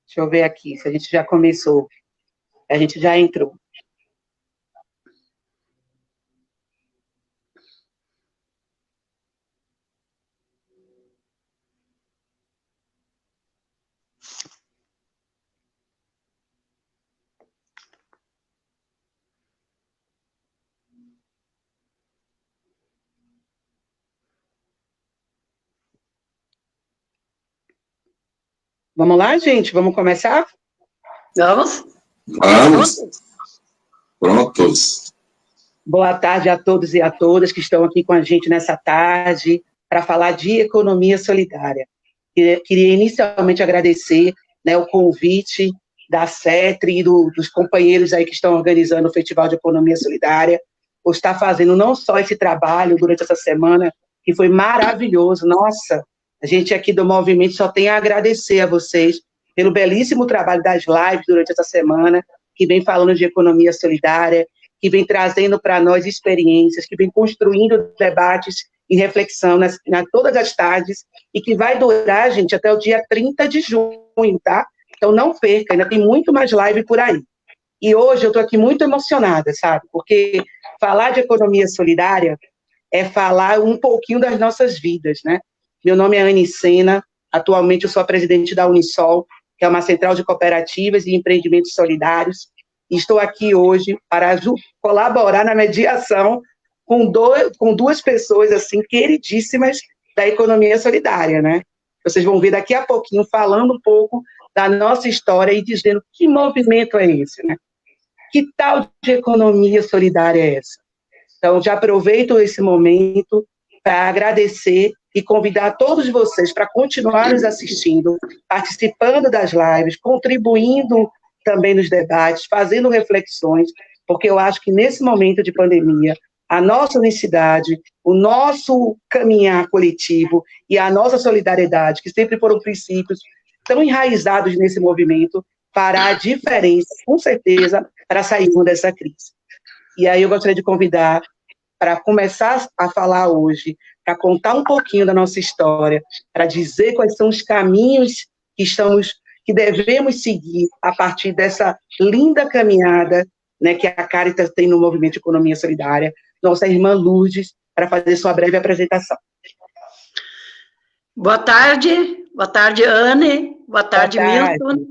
Deixa eu ver aqui, se a gente já começou. A gente já entrou. Vamos lá, gente? Vamos começar? Vamos? Vamos. Prontos. Boa tarde a todos e a todas que estão aqui com a gente nessa tarde para falar de economia solidária. Queria inicialmente agradecer, né, o convite da CETRI e dos companheiros aí que estão organizando o Festival de Economia Solidária, por estar fazendo não só esse trabalho durante essa semana, que foi maravilhoso. Nossa, a gente aqui do movimento só tem a agradecer a vocês pelo belíssimo trabalho das lives durante essa semana, que vem falando de economia solidária, que vem trazendo para nós experiências, que vem construindo debates e reflexão todas as tardes, e que vai durar, gente, até o dia 30 de junho, tá? Então não perca, ainda tem muito mais live por aí. E hoje eu estou aqui muito emocionada, sabe? Porque falar de economia solidária é falar um pouquinho das nossas vidas, né? Meu nome é Anne Sena, atualmente eu sou a presidente da Unisol, que é uma central de cooperativas e empreendimentos solidários, e estou aqui hoje para colaborar na mediação com duas pessoas, assim, queridíssimas da economia solidária, né? Vocês vão ver daqui a pouquinho falando um pouco da nossa história e dizendo que movimento é esse, né? Que tal de economia solidária é essa? Então, já aproveito esse momento para agradecer e convidar todos vocês para continuar nos assistindo, participando das lives, contribuindo também nos debates, fazendo reflexões, porque eu acho que nesse momento de pandemia, a nossa unicidade, o nosso caminhar coletivo e a nossa solidariedade, que sempre foram princípios tão enraizados nesse movimento, fará a diferença, com certeza, para sairmos dessa crise. E aí eu gostaria de convidar para começar a falar hoje, para contar um pouquinho da nossa história, para dizer quais são os caminhos que devemos seguir a partir dessa linda caminhada, né, que a Caritas tem no Movimento de Economia Solidária, nossa irmã Lourdes, para fazer sua breve apresentação. Boa tarde, Anne, boa tarde, Milton,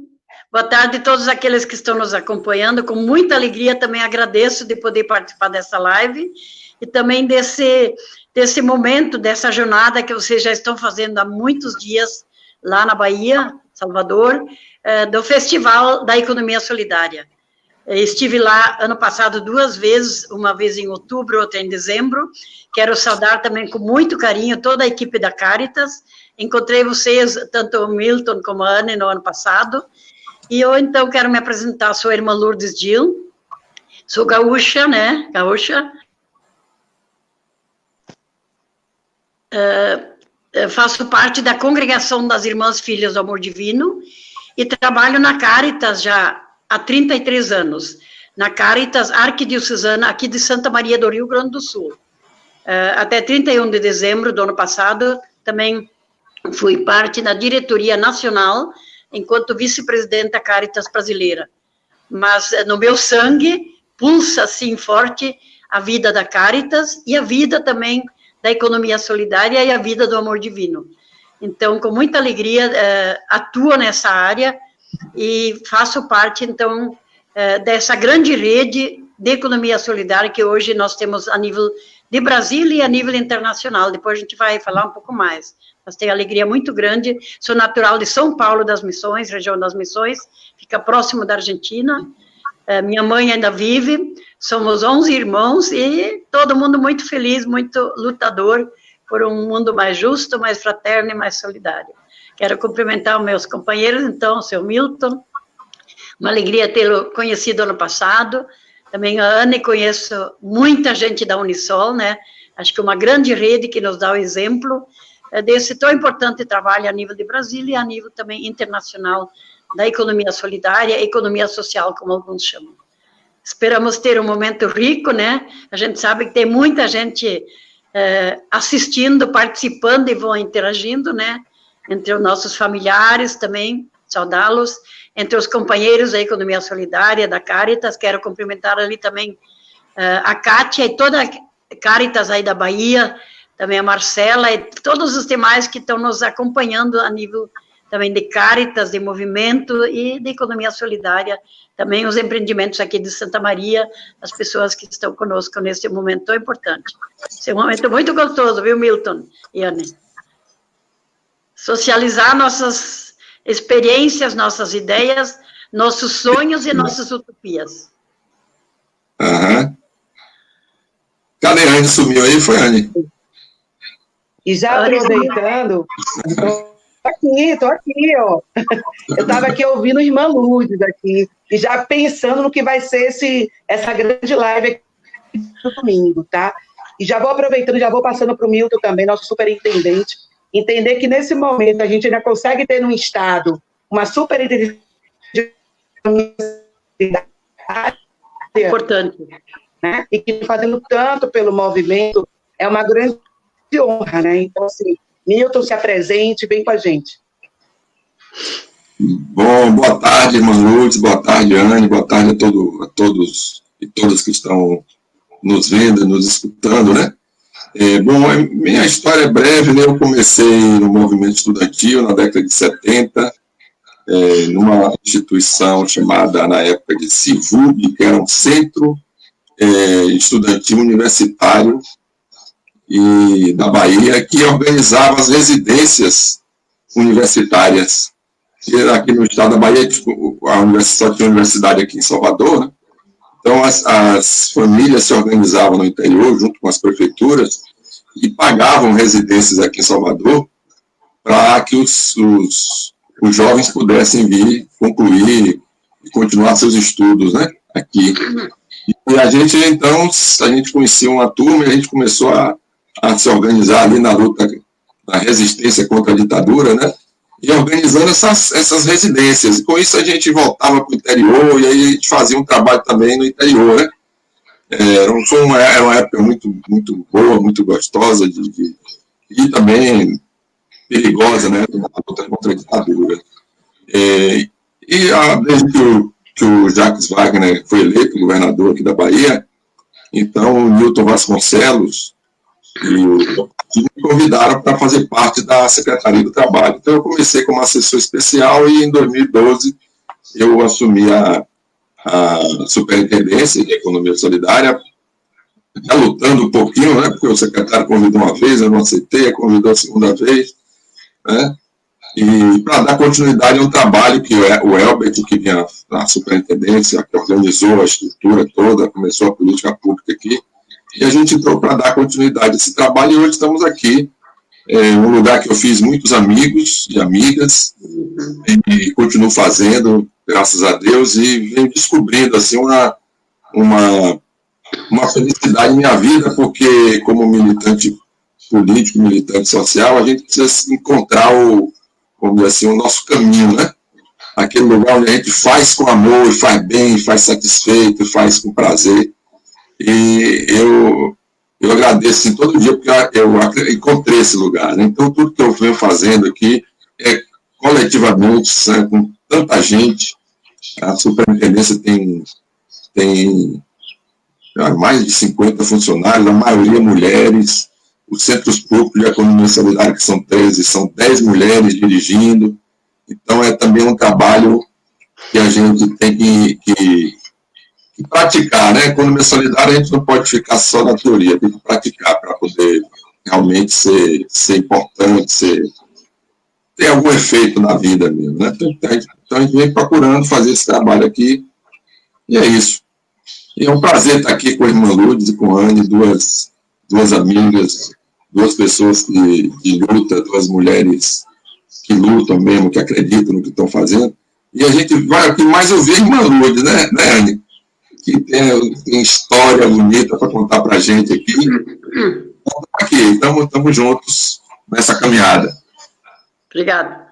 boa tarde a todos aqueles que estão nos acompanhando, com muita alegria também agradeço de poder participar dessa live, e também desse momento, dessa jornada que vocês já estão fazendo há muitos dias, lá na Bahia, Salvador, do Festival da Economia Solidária. Estive lá ano passado 2 vezes, uma vez em outubro, outra em dezembro. Quero saudar também com muito carinho toda a equipe da Caritas. Encontrei vocês, tanto o Milton como a Anne, no ano passado. E eu, então, quero me apresentar. Sou a irmã Lourdes Gil, sou gaúcha, né? Gaúcha. Faço parte da Congregação das Irmãs Filhas do Amor Divino e trabalho na Caritas já há 33 anos, na Caritas Arquidiocesana, aqui de Santa Maria do Rio Grande do Sul. Até 31 de dezembro do ano passado, também fui parte da diretoria nacional, enquanto vice-presidente da Caritas brasileira. Mas no meu sangue pulsa, assim, forte a vida da Caritas e a vida também da economia solidária e a vida do amor divino. Então, com muita alegria, atuo nessa área e faço parte, então, dessa grande rede de economia solidária que hoje nós temos a nível de Brasília e a nível internacional. Depois a gente vai falar um pouco mais. Mas tenho alegria muito grande. Sou natural de São Paulo das Missões, região das Missões, fica próximo da Argentina. Minha mãe ainda vive, somos 11 irmãos e todo mundo muito feliz, muito lutador por um mundo mais justo, mais fraterno e mais solidário. Quero cumprimentar os meus companheiros, então, o seu Milton, uma alegria tê-lo conhecido ano passado, também a Anne, conheço muita gente da Unisol, né, acho que uma grande rede que nos dá o exemplo desse tão importante trabalho a nível de Brasília e a nível também internacional da economia solidária, economia social, como alguns chamam. Esperamos ter um momento rico, né? A gente sabe que tem muita gente assistindo, participando e vão interagindo, né? Entre os nossos familiares também, saudá-los. Entre os companheiros da Economia Solidária, da Caritas, quero cumprimentar ali também a Kátia e toda a Caritas aí da Bahia, também a Marcela e todos os demais que estão nos acompanhando a nível também de Caritas, de movimento e de Economia Solidária, também os empreendimentos aqui de Santa Maria, as pessoas que estão conosco nesse momento tão importante. Esse é um momento muito gostoso, viu, Milton e Anne? Socializar nossas experiências, nossas ideias, nossos sonhos e nossas utopias. Aham. Cadê a Anne? Sumiu aí? Foi a Anne. E já aproveitando, tô aqui, ó. Eu estava aqui ouvindo Irmã Lourdes aqui, e já pensando no que vai ser essa grande live aqui no domingo, tá? E já vou aproveitando, já vou passando para o Milton também, nosso superintendente, entender que nesse momento a gente ainda consegue ter no Estado uma superintendente importante, né? E que fazendo tanto pelo movimento é uma grande honra, né? Então, assim, Milton, se apresente, vem com a gente. Bom, boa tarde, irmã Lourdes, boa tarde, Anne, boa tarde a todos e todas que estão nos vendo, nos escutando, né? Bom, minha história é breve, né? Eu comecei no movimento estudantil na década de 70, numa instituição chamada, na época, de CIVUB, que era um centro estudantil universitário e da Bahia, que organizava as residências universitárias. E aqui no estado da Bahia, só tinha universidade aqui em Salvador, né? Então as famílias se organizavam no interior, junto com as prefeituras, e pagavam residências aqui em Salvador para que os jovens pudessem vir concluir e continuar seus estudos, né, aqui. E a gente conhecia uma turma e a gente começou a se organizar ali na luta, na resistência contra a ditadura, né, e organizando essas residências. E com isso a gente voltava para o interior e aí a gente fazia um trabalho também no interior, né. Era uma época muito, muito boa, muito gostosa e também perigosa, né, na luta contra a ditadura. Desde que o Jacques Wagner foi eleito governador aqui da Bahia, então o Milton Vasconcelos me convidaram para fazer parte da Secretaria do Trabalho. Então eu comecei como assessor especial e em 2012 eu assumi a Superintendência de Economia Solidária, já lutando um pouquinho, né, porque o secretário convidou uma vez, eu não aceitei, convidou a segunda vez, né, e para dar continuidade a um trabalho que o Elbert, que vinha na superintendência, que organizou a estrutura toda, começou a política pública aqui, e a gente entrou para dar continuidade a esse trabalho, e hoje estamos aqui, um lugar que eu fiz muitos amigos e amigas, e continuo fazendo, graças a Deus, e venho descobrindo assim, uma felicidade em minha vida, porque como militante político, militante social, a gente precisa encontrar vamos dizer assim, o nosso caminho, né? Aquele lugar onde a gente faz com amor, faz bem, faz satisfeito, faz com prazer. E eu agradeço assim, todo dia, porque eu encontrei esse lugar, né? Então, tudo que eu venho fazendo aqui é coletivamente, sabe, com tanta gente. A superintendência tem mais de 50 funcionários, a maioria mulheres. Os centros públicos de economia solidária, que são 13, são 10 mulheres dirigindo. Então, é também um trabalho que a gente tem que praticar, né? Economia solidária, a gente não pode ficar só na teoria, tem que praticar para poder realmente ser importante, ter algum efeito na vida mesmo, né? Então, a gente vem procurando fazer esse trabalho aqui, e é isso. E é um prazer estar aqui com a irmã Lourdes e com a Anne, duas amigas, duas pessoas de luta, duas mulheres que lutam mesmo, que acreditam no que estão fazendo. E a gente vai aqui mais ouvir a irmã Lourdes, né, Anne? Que tem história bonita para contar para a gente aqui. Então, aqui, estamos juntos nessa caminhada. Obrigada.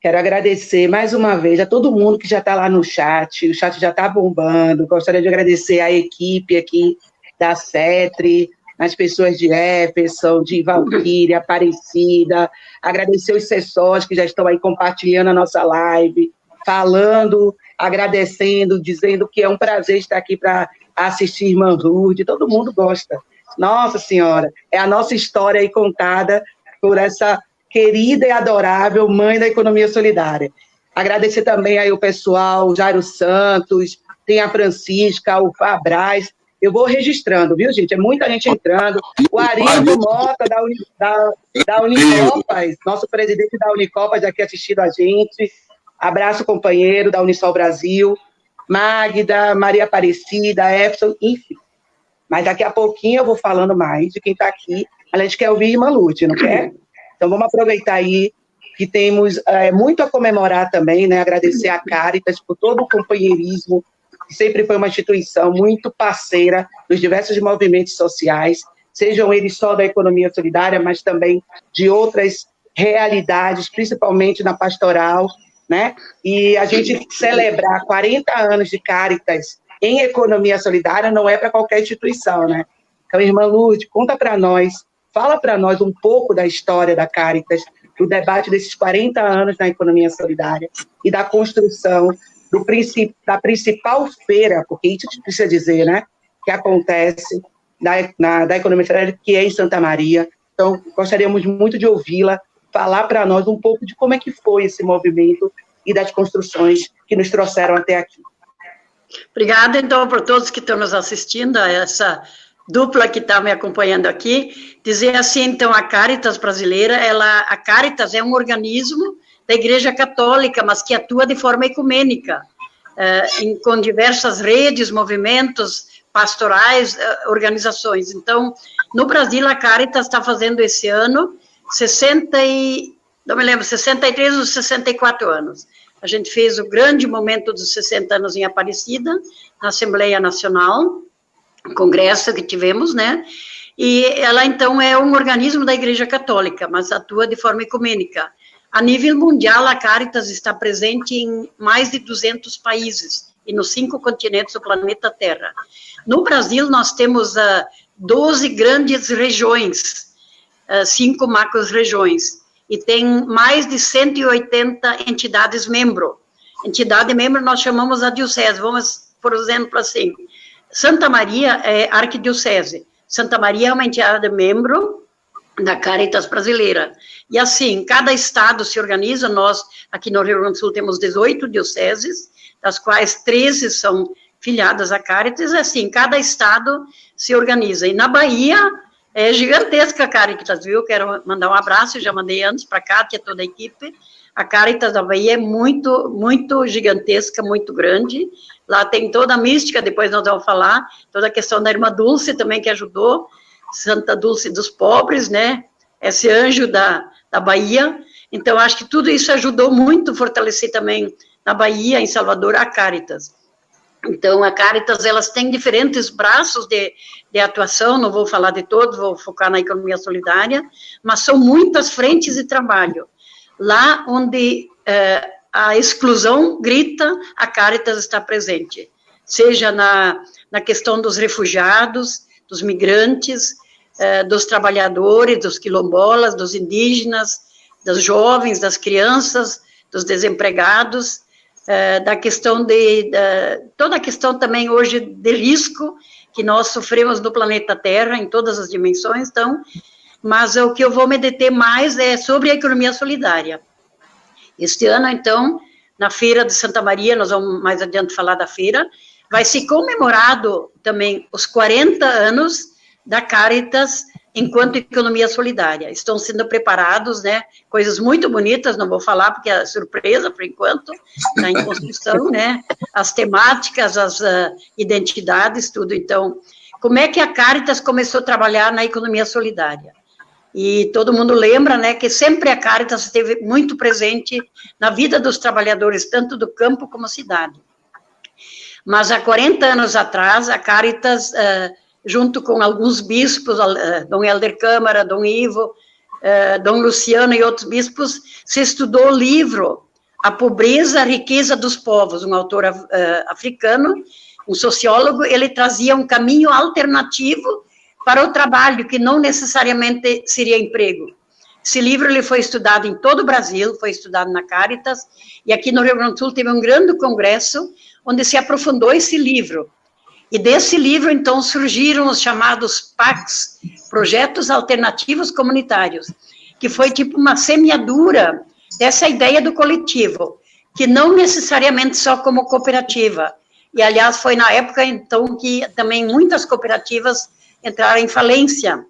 Quero agradecer mais uma vez a todo mundo que já está lá no chat, o chat já está bombando. Gostaria de agradecer a equipe aqui da CETRI, nas pessoas de Jefferson, de Valquíria, Aparecida, agradecer os sessões que já estão aí compartilhando a nossa live, falando, agradecendo, dizendo que é um prazer estar aqui para assistir Irmã Lourdes, todo mundo gosta. Nossa Senhora, é a nossa história aí contada por essa querida e adorável mãe da economia solidária. Agradecer também aí o pessoal, o Jairo Santos, tem a Francisca, o Fabraz. Eu vou registrando, viu, gente? É muita gente entrando. O Arildo Mota, da Unicopas, nosso presidente da Unicopas, já aqui assistindo a gente. Abraço, companheiro da Unisol Brasil. Magda, Maria Aparecida, Efson, enfim. Mas daqui a pouquinho eu vou falando mais de quem está aqui. A gente quer ouvir Irmã Lourdes, não quer? Então vamos aproveitar aí que temos muito a comemorar também, né? Agradecer a Caritas por todo o companheirismo, que sempre foi uma instituição muito parceira dos diversos movimentos sociais, sejam eles só da economia solidária, mas também de outras realidades, principalmente na pastoral, né? E a gente celebrar 40 anos de Caritas em economia solidária não é para qualquer instituição, né? Então, Irmã Lourdes, conta para nós, fala para nós um pouco da história da Caritas, do debate desses 40 anos na economia solidária e da construção da principal feira, porque isso a gente precisa dizer, né? Que acontece da economia solidária, que é em Santa Maria. Então, gostaríamos muito de ouvi-la falar para nós um pouco de como é que foi esse movimento e das construções que nos trouxeram até aqui. Obrigada, então, por todos que estão nos assistindo, a essa dupla que está me acompanhando aqui. Dizer assim, então, a Caritas brasileira, a Caritas é um organismo da Igreja Católica, mas que atua de forma ecumênica, com diversas redes, movimentos pastorais, organizações. Então, no Brasil, a Caritas está fazendo esse ano 63 ou 64 anos. A gente fez o grande momento dos 60 anos em Aparecida, na Assembleia Nacional, congresso que tivemos, né? E ela, então, é um organismo da Igreja Católica, mas atua de forma ecumênica. A nível mundial, a Caritas está presente em mais de 200 países e nos 5 continentes do planeta Terra. No Brasil, nós temos 12 grandes regiões, 5 macro-regiões, e tem mais de 180 entidades membro. Entidade membro nós chamamos a diocese, vamos, por exemplo, assim, Santa Maria é arquidiocese, Santa Maria é uma entidade membro da Caritas brasileira, e assim, cada estado se organiza, nós aqui no Rio Grande do Sul temos 18 dioceses, das quais 13 são filiadas à Caritas, assim, cada estado se organiza, e na Bahia é gigantesca a Caritas, viu? Quero mandar um abraço, já mandei antes para a Cátia, toda a equipe. A Caritas da Bahia é muito, muito gigantesca, muito grande. Lá tem toda a mística, depois nós vamos falar, toda a questão da Irmã Dulce também, que ajudou, Santa Dulce dos Pobres, né? Esse anjo da Bahia. Então, acho que tudo isso ajudou muito a fortalecer também na Bahia, em Salvador, a Caritas. Então, a Caritas, elas têm diferentes braços de atuação, não vou falar de todos, vou focar na economia solidária, mas são muitas frentes de trabalho. Lá onde a exclusão grita, a Caritas está presente, seja na questão dos refugiados, dos migrantes, dos trabalhadores, dos quilombolas, dos indígenas, dos jovens, das crianças, dos desempregados, da questão toda a questão também hoje de risco que nós sofremos no planeta Terra, em todas as dimensões, então, mas o que eu vou me deter mais é sobre a economia solidária. Este ano, então, na Feira de Santa Maria, nós vamos mais adiante falar da feira, vai ser comemorado também os 40 anos da Caritas enquanto economia solidária. Estão sendo preparados, né, coisas muito bonitas, não vou falar porque é surpresa por enquanto, está em construção, né, as temáticas, as identidades, tudo. Então, como é que a Caritas começou a trabalhar na economia solidária? E todo mundo lembra, né, que sempre a Caritas esteve muito presente na vida dos trabalhadores, tanto do campo como cidade. Mas há 40 anos atrás, a Caritas, junto com alguns bispos, Dom Helder Câmara, Dom Ivo, Dom Luciano e outros bispos, se estudou o livro A Pobreza, a Riqueza dos Povos, um autor africano, um sociólogo, ele trazia um caminho alternativo para o trabalho, que não necessariamente seria emprego. Esse livro ele foi estudado em todo o Brasil, foi estudado na Caritas, e aqui no Rio Grande do Sul teve um grande congresso, onde se aprofundou esse livro. E desse livro, então, surgiram os chamados PACs, Projetos Alternativos Comunitários, que foi tipo uma semeadura dessa ideia do coletivo, que não necessariamente só como cooperativa. E, aliás, foi na época, então, que também muitas cooperativas entraram em falência,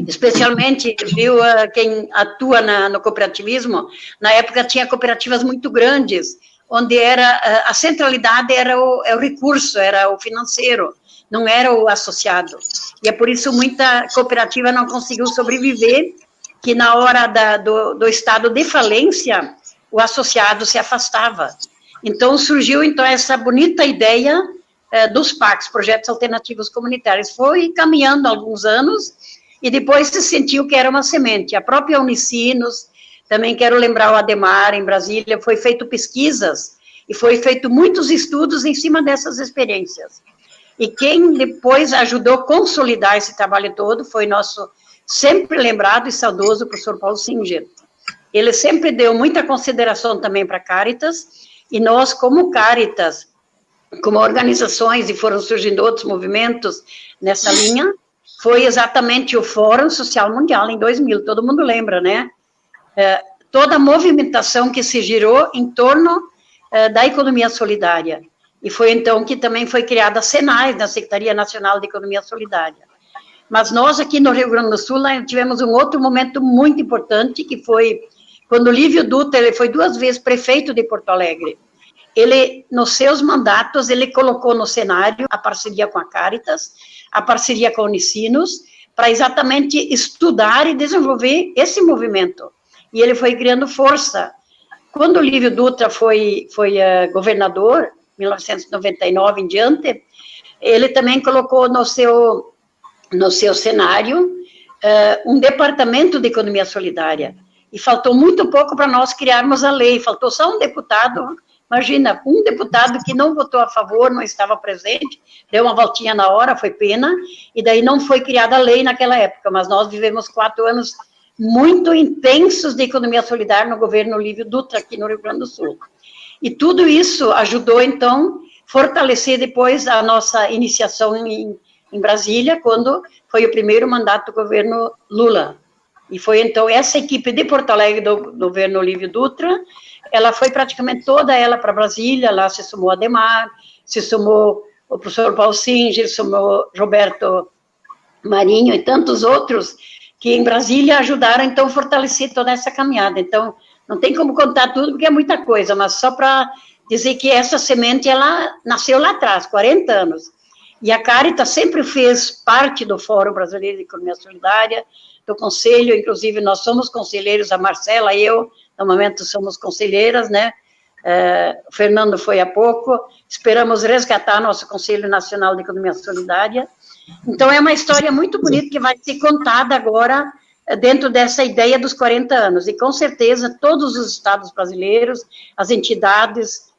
especialmente, viu, quem atua no cooperativismo, na época tinha cooperativas muito grandes, onde a centralidade era o recurso, era o financeiro, não era o associado. E é por isso muita cooperativa não conseguiu sobreviver, que na hora do estado de falência, o associado se afastava. Então, surgiu, então, essa bonita ideia dos PACs, Projetos Alternativos Comunitários. Foi caminhando alguns anos, e depois se sentiu que era uma semente. A própria Unicinos, também quero lembrar o Ademar, em Brasília, foi feito pesquisas, e foi feito muitos estudos em cima dessas experiências. E quem depois ajudou a consolidar esse trabalho todo foi nosso sempre lembrado e saudoso professor Paulo Singer. Ele sempre deu muita consideração também para a Caritas, e nós, como Caritas, como organizações, e foram surgindo outros movimentos nessa linha, foi exatamente o Fórum Social Mundial em 2000, todo mundo lembra, né? Toda a movimentação que se girou em torno da economia solidária. E foi então que também foi criada a SENAI, na Secretaria Nacional de Economia Solidária. Mas nós aqui no Rio Grande do Sul tivemos um outro momento muito importante, que foi quando o Lívio Dutra, ele foi 2 vezes prefeito de Porto Alegre. Ele, nos seus mandatos, ele colocou no cenário a parceria com a Caritas, a parceria com a Unicinos, para exatamente estudar e desenvolver esse movimento. E ele foi criando força. Quando o Lívio Dutra foi governador, 1999 em diante, ele também colocou no seu cenário um departamento de economia solidária. E faltou muito pouco para nós criarmos a lei, faltou só um deputado. Imagina, um deputado que não votou a favor, não estava presente, deu uma voltinha na hora, foi pena, e daí não foi criada a lei naquela época, mas nós vivemos 4 anos muito intensos de economia solidária no governo Lívio Dutra, aqui no Rio Grande do Sul. E tudo isso ajudou, então, fortalecer depois a nossa iniciação em Brasília, quando foi o primeiro mandato do governo Lula. E foi, então, essa equipe de Porto Alegre do governo Lívio Dutra, ela foi praticamente toda ela para Brasília, lá se sumou Ademar, se sumou o professor Paulo Singer, se sumou Roberto Marinho e tantos outros, que em Brasília ajudaram, então, a fortalecer toda essa caminhada. Então, não tem como contar tudo, porque é muita coisa, mas só para dizer que essa semente, ela nasceu lá atrás, 40 anos. E a Caritas sempre fez parte do Fórum Brasileiro de Economia Solidária, do Conselho, inclusive nós somos conselheiros, a Marcela e eu, no momento somos conselheiras, né? O Fernando foi há pouco, esperamos resgatar nosso Conselho Nacional de Economia Solidária. Então, é uma história muito bonita que vai ser contada agora dentro dessa ideia dos 40 anos. E, com certeza, todos os estados brasileiros, as entidades,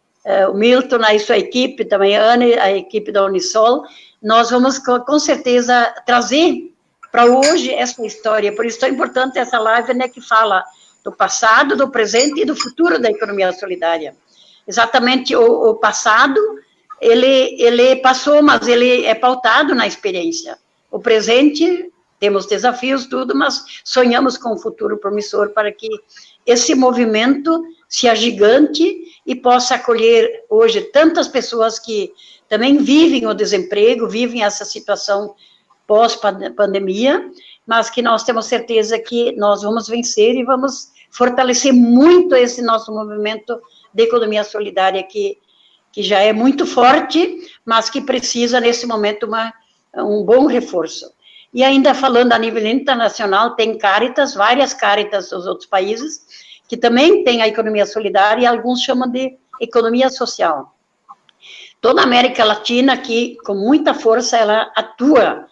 o Milton, a sua equipe, também a Ana, a equipe da Unisol, nós vamos, com certeza, trazer para hoje essa história. Por isso é importante essa live, né, que fala do passado, do presente e do futuro da economia solidária. Exatamente o passado, ele passou, mas ele é pautado na experiência. O presente, temos desafios, tudo, mas sonhamos com um futuro promissor para que esse movimento se agigante e possa acolher hoje tantas pessoas que também vivem o desemprego, vivem essa situação pós-pandemia, mas que nós temos certeza que nós vamos vencer e vamos fortalecer muito esse nosso movimento de economia solidária, que já é muito forte, mas que precisa, nesse momento, um bom reforço. E ainda falando a nível internacional, tem Caritas, várias Caritas dos outros países, que também tem a economia solidária, e alguns chamam de economia social. Toda a América Latina, que com muita força, ela atua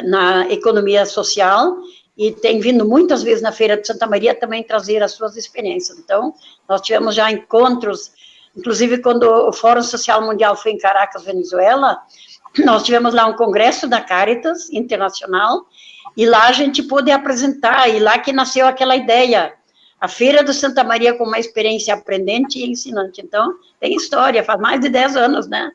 na economia social, e tem vindo muitas vezes na Feira de Santa Maria também trazer as suas experiências. Então, nós tivemos já encontros, inclusive quando o Fórum Social Mundial foi em Caracas, Venezuela, nós tivemos lá um congresso da Caritas Internacional, e lá a gente pôde apresentar, e lá que nasceu aquela ideia, a Feira do Santa Maria com uma experiência aprendente e ensinante. Então, tem história, faz mais de 10 anos, né?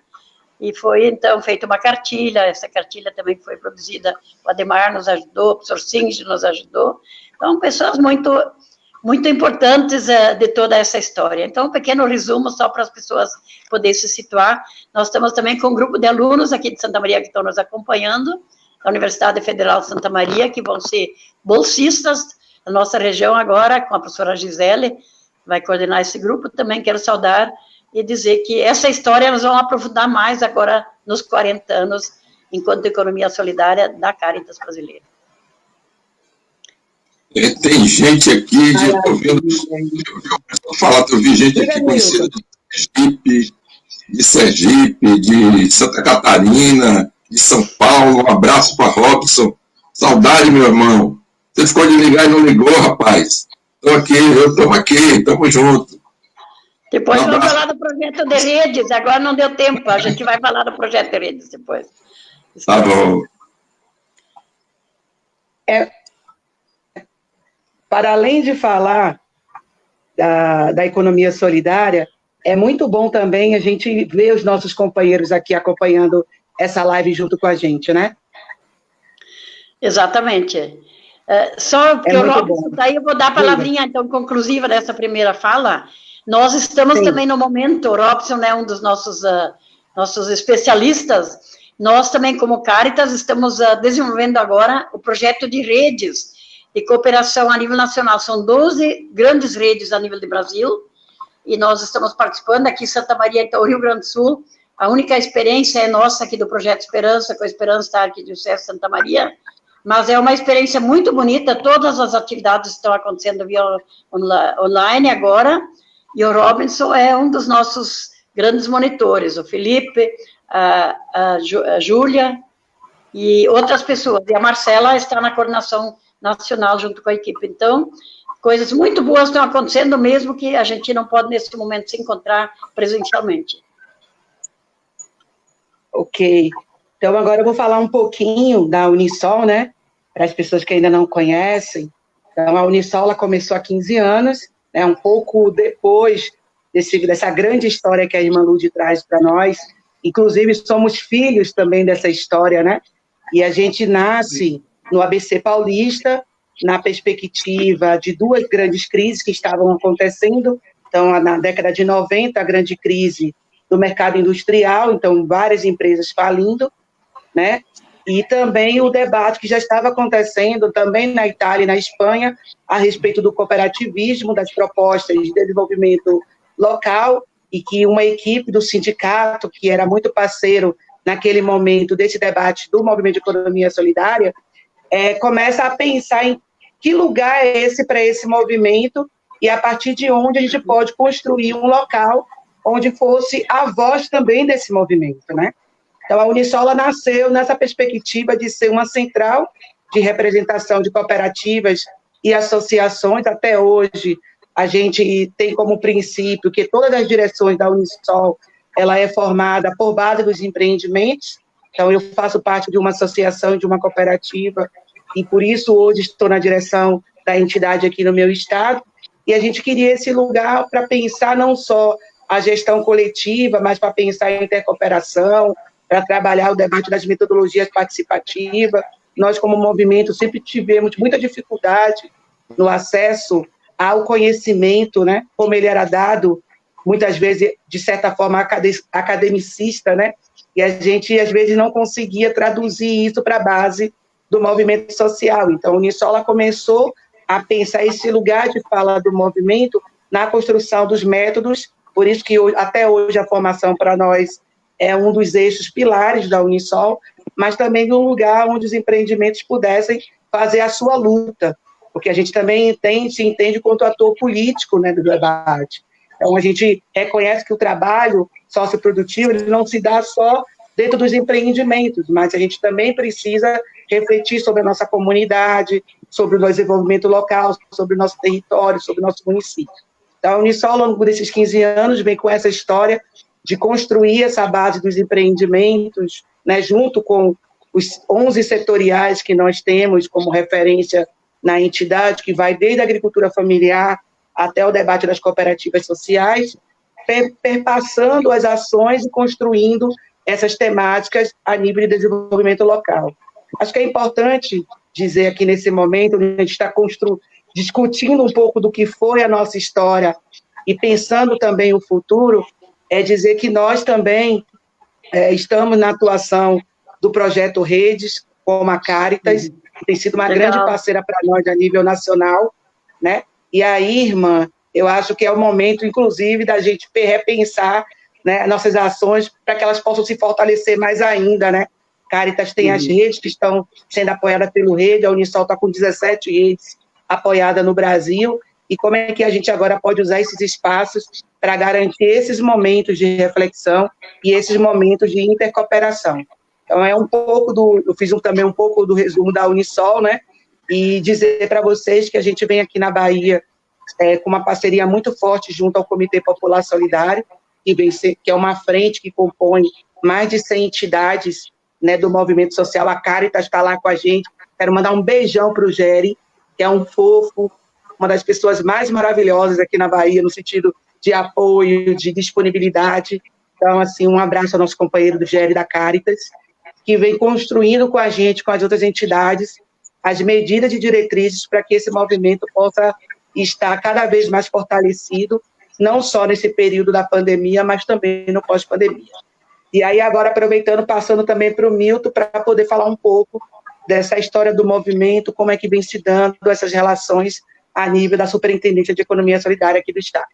E foi, então, feita uma cartilha, essa cartilha também foi produzida, o Ademar nos ajudou, o professor Singe nos ajudou. Então, pessoas muito importantes de toda essa história. Então, um pequeno resumo só para as pessoas poderem se situar. Nós estamos também com um grupo de alunos aqui de Santa Maria que estão nos acompanhando, da Universidade Federal de Santa Maria, que vão ser bolsistas da nossa região agora, com a professora Gisele, vai coordenar esse grupo. Também quero saudar e dizer que essa história nós vamos aprofundar mais agora nos 40 anos, enquanto economia solidária da Caritas brasileira. Tem gente aqui, eu estou vendo, eu vi gente aqui conhecida de Sergipe, de Santa Catarina, de São Paulo. Um abraço para Robson. Saudade, meu irmão. Você ficou de ligar e não ligou, rapaz. Estou aqui, estamos aqui, estamos juntos. Depois vamos falar do projeto de redes, agora não deu tempo, a gente vai falar do projeto de redes depois. Tá bom. Para além de falar da economia solidária, é muito bom também a gente ver os nossos companheiros aqui acompanhando essa live junto com a gente, né? Exatamente. Só porque o Robson está aí, eu vou dar a palavrinha, então, conclusiva dessa primeira fala. Nós estamos também no momento, o Robson é um dos nossos especialistas, nós também, como Caritas, estamos desenvolvendo agora o projeto de redes de cooperação a nível nacional. São 12 grandes redes a nível do Brasil, e nós estamos participando aqui em Santa Maria, então, Rio Grande do Sul. A única experiência é nossa aqui do Projeto Esperança, com a Esperança da Arquidiocese Santa Maria, mas é uma experiência muito bonita, todas as atividades estão acontecendo via online agora, e o Robinson é um dos nossos grandes monitores, o Felipe, a Júlia e outras pessoas, e a Marcela está na coordenação nacional junto com a equipe. Então, coisas muito boas estão acontecendo, mesmo que a gente não pode, nesse momento, se encontrar presencialmente. Ok. Então, agora eu vou falar um pouquinho da Unisol, né? Para as pessoas que ainda não conhecem. Então, a Unisol, ela começou há 15 anos, né? Um pouco depois dessa grande história que a irmã Lude traz para nós. Inclusive, somos filhos também dessa história, né? E a gente nasce no ABC Paulista, na perspectiva de duas grandes crises que estavam acontecendo. Então, na década de 90, a grande crise do mercado industrial, então, várias empresas falindo, né? E também o debate que já estava acontecendo também na Itália e na Espanha a respeito do cooperativismo, das propostas de desenvolvimento local, e que uma equipe do sindicato, que era muito parceiro naquele momento desse debate do movimento de economia solidária, começa a pensar em que lugar é esse para esse movimento e a partir de onde a gente pode construir um local onde fosse a voz também desse movimento, né? Então, a Unisol nasceu nessa perspectiva de ser uma central de representação de cooperativas e associações. Até hoje, a gente tem como princípio que todas as direções da Unisol, ela é formada por base dos empreendimentos. Então, eu faço parte de uma associação, de uma cooperativa, e por isso hoje estou na direção da entidade aqui no meu estado, e a gente queria esse lugar para pensar não só a gestão coletiva, mas para pensar em intercooperação, para trabalhar o debate das metodologias participativas. Nós, como movimento, sempre tivemos muita dificuldade no acesso ao conhecimento, né, como ele era dado, muitas vezes, de certa forma, academicista, né, e a gente, às vezes, não conseguia traduzir isso para a base do movimento social. Então, a Unisol começou a pensar esse lugar de fala do movimento na construção dos métodos, por isso que até hoje a formação para nós é um dos eixos pilares da Unisol, mas também um lugar onde os empreendimentos pudessem fazer a sua luta, porque a gente também se entende quanto ator político, né, do debate. Então, a gente reconhece que o trabalho socioprodutivo ele não se dá só dentro dos empreendimentos, mas a gente também precisa refletir sobre a nossa comunidade, sobre o nosso desenvolvimento local, sobre o nosso território, sobre o nosso município. Então, a Unisol, ao longo desses 15 anos, vem com essa história de construir essa base dos empreendimentos né, junto com os 11 setoriais que nós temos como referência na entidade, que vai desde a agricultura familiar até o debate das cooperativas sociais, perpassando as ações e construindo essas temáticas a nível de desenvolvimento local. Acho que é importante dizer aqui nesse momento, onde a gente está discutindo um pouco do que foi a nossa história e pensando também o futuro, é dizer que nós também estamos na atuação do projeto Redes, como a Caritas, que tem sido uma grande parceira para nós a nível nacional, né? E aí, irmã, eu acho que é o momento, inclusive, da gente repensar, né, nossas ações para que elas possam se fortalecer mais ainda, né? Caritas tem as redes que estão sendo apoiadas pelo Rede, a Unisol está com 17 redes apoiadas no Brasil, e como é que a gente agora pode usar esses espaços para garantir esses momentos de reflexão e esses momentos de intercooperação. Então, é um pouco eu fiz também um pouco do resumo da Unisol, né? E dizer para vocês que a gente vem aqui na Bahia com uma parceria muito forte junto ao Comitê Popular Solidário, que é uma frente que compõe mais de 100 entidades, né, do movimento social. A Caritas está lá com a gente. Quero mandar um beijão para o Géry, que é um fofo, uma das pessoas mais maravilhosas aqui na Bahia, no sentido de apoio, de disponibilidade. Então, assim, um abraço ao nosso companheiro do Géry da Caritas, que vem construindo com a gente, com as outras entidades, as medidas e diretrizes para que esse movimento possa estar cada vez mais fortalecido, não só nesse período da pandemia, mas também no pós-pandemia. E aí, agora, aproveitando, passando também para o Milton, para poder falar um pouco dessa história do movimento, como é que vem se dando essas relações a nível da Superintendência de Economia Solidária aqui do Estado.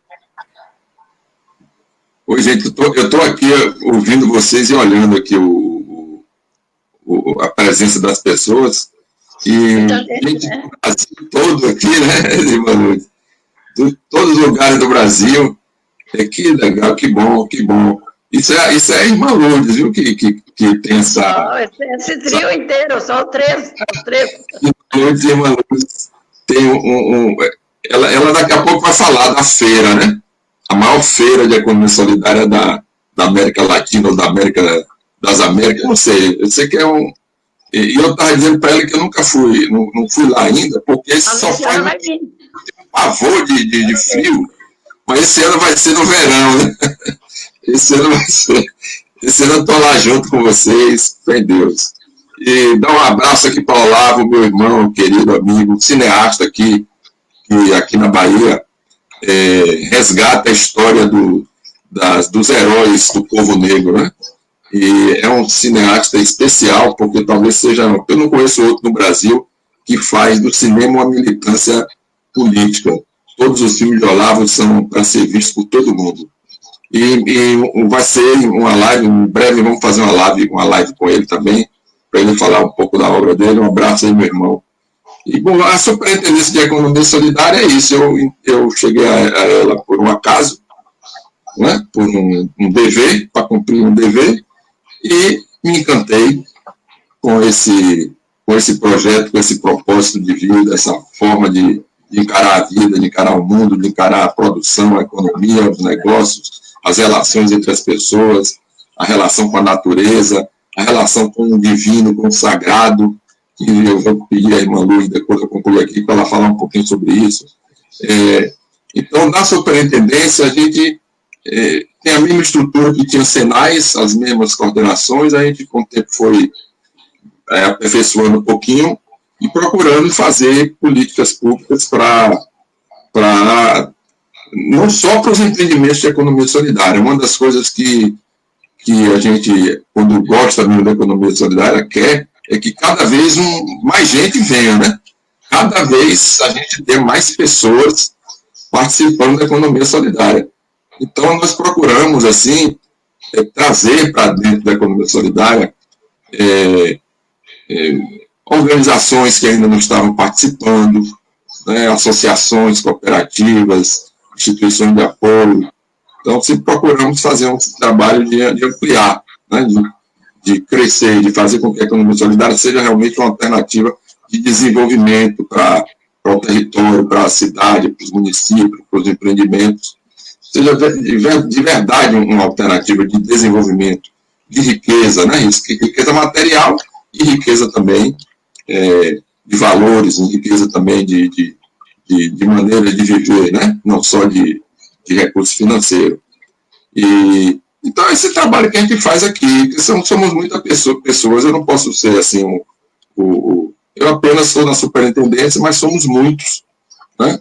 Oi, gente, eu estou aqui ouvindo vocês e olhando aqui a presença das pessoas, e gente do Brasil todo aqui, né, irmã? De todos os lugares do Brasil. Que legal, que bom, que bom. Isso é Irmã Lourdes, viu, que tem essa... Não, esse trio inteiro, só os três. Irmã Lourdes tem ela daqui a pouco vai falar da feira, né? A maior feira de economia solidária da América Latina, ou das Américas, não sei. Eu sei que é um... E eu estava dizendo para ela que eu nunca fui, não fui lá ainda, porque esse só faz um pavor de frio, mas esse ano vai ser no verão, né? Esse ano eu estou lá junto com vocês, fé em Deus. E dar um abraço aqui para o Olavo, meu irmão, querido amigo, cineasta aqui, que aqui na Bahia resgata a história dos heróis do povo negro, né? E é um cineasta especial, porque talvez seja... Eu não conheço outro no Brasil que faz do cinema uma militância política. Todos os filmes de Olavo são para ser vistos por todo mundo. E vai ser uma live, em breve vamos fazer uma live com ele também, para ele falar um pouco da obra dele. Um abraço aí, meu irmão. E, bom, a Superintendência de Economia Solidária é isso. Eu cheguei a ela por um acaso, né, por um dever, para cumprir um dever, e me encantei com esse projeto, com esse propósito de vida, essa forma de encarar a vida, de encarar o mundo, de encarar a produção, a economia, os negócios, as relações entre as pessoas, a relação com a natureza, a relação com o divino, com o sagrado, que eu vou pedir à irmã Luz, depois eu concluir aqui, para ela falar um pouquinho sobre isso. Então, na superintendência, a gente tem a mesma estrutura que tinha Senais, as mesmas coordenações, a gente, com o tempo, foi aperfeiçoando um pouquinho e procurando fazer políticas públicas para não só para os empreendimentos de economia solidária. Uma das coisas que a gente, quando gosta mesmo da economia solidária, quer é que cada vez mais gente venha, né? Cada vez a gente tem mais pessoas participando da economia solidária. Então, nós procuramos, assim, trazer para dentro da economia solidária organizações que ainda não estavam participando, né, associações, cooperativas, instituições de apoio. Então, sempre procuramos fazer um trabalho de ampliar, né, de crescer, de fazer com que a economia solidária seja realmente uma alternativa de desenvolvimento para o território, para a cidade, para os municípios, para os empreendimentos. Seja de verdade uma alternativa de desenvolvimento, de riqueza, né? Riqueza material e riqueza também de valores, riqueza também de maneira de viver, né? Não só de recurso financeiro. Então, esse trabalho que a gente faz aqui, que somos muitas pessoas, eu não posso ser assim, eu apenas sou na superintendência, mas somos muitos, né?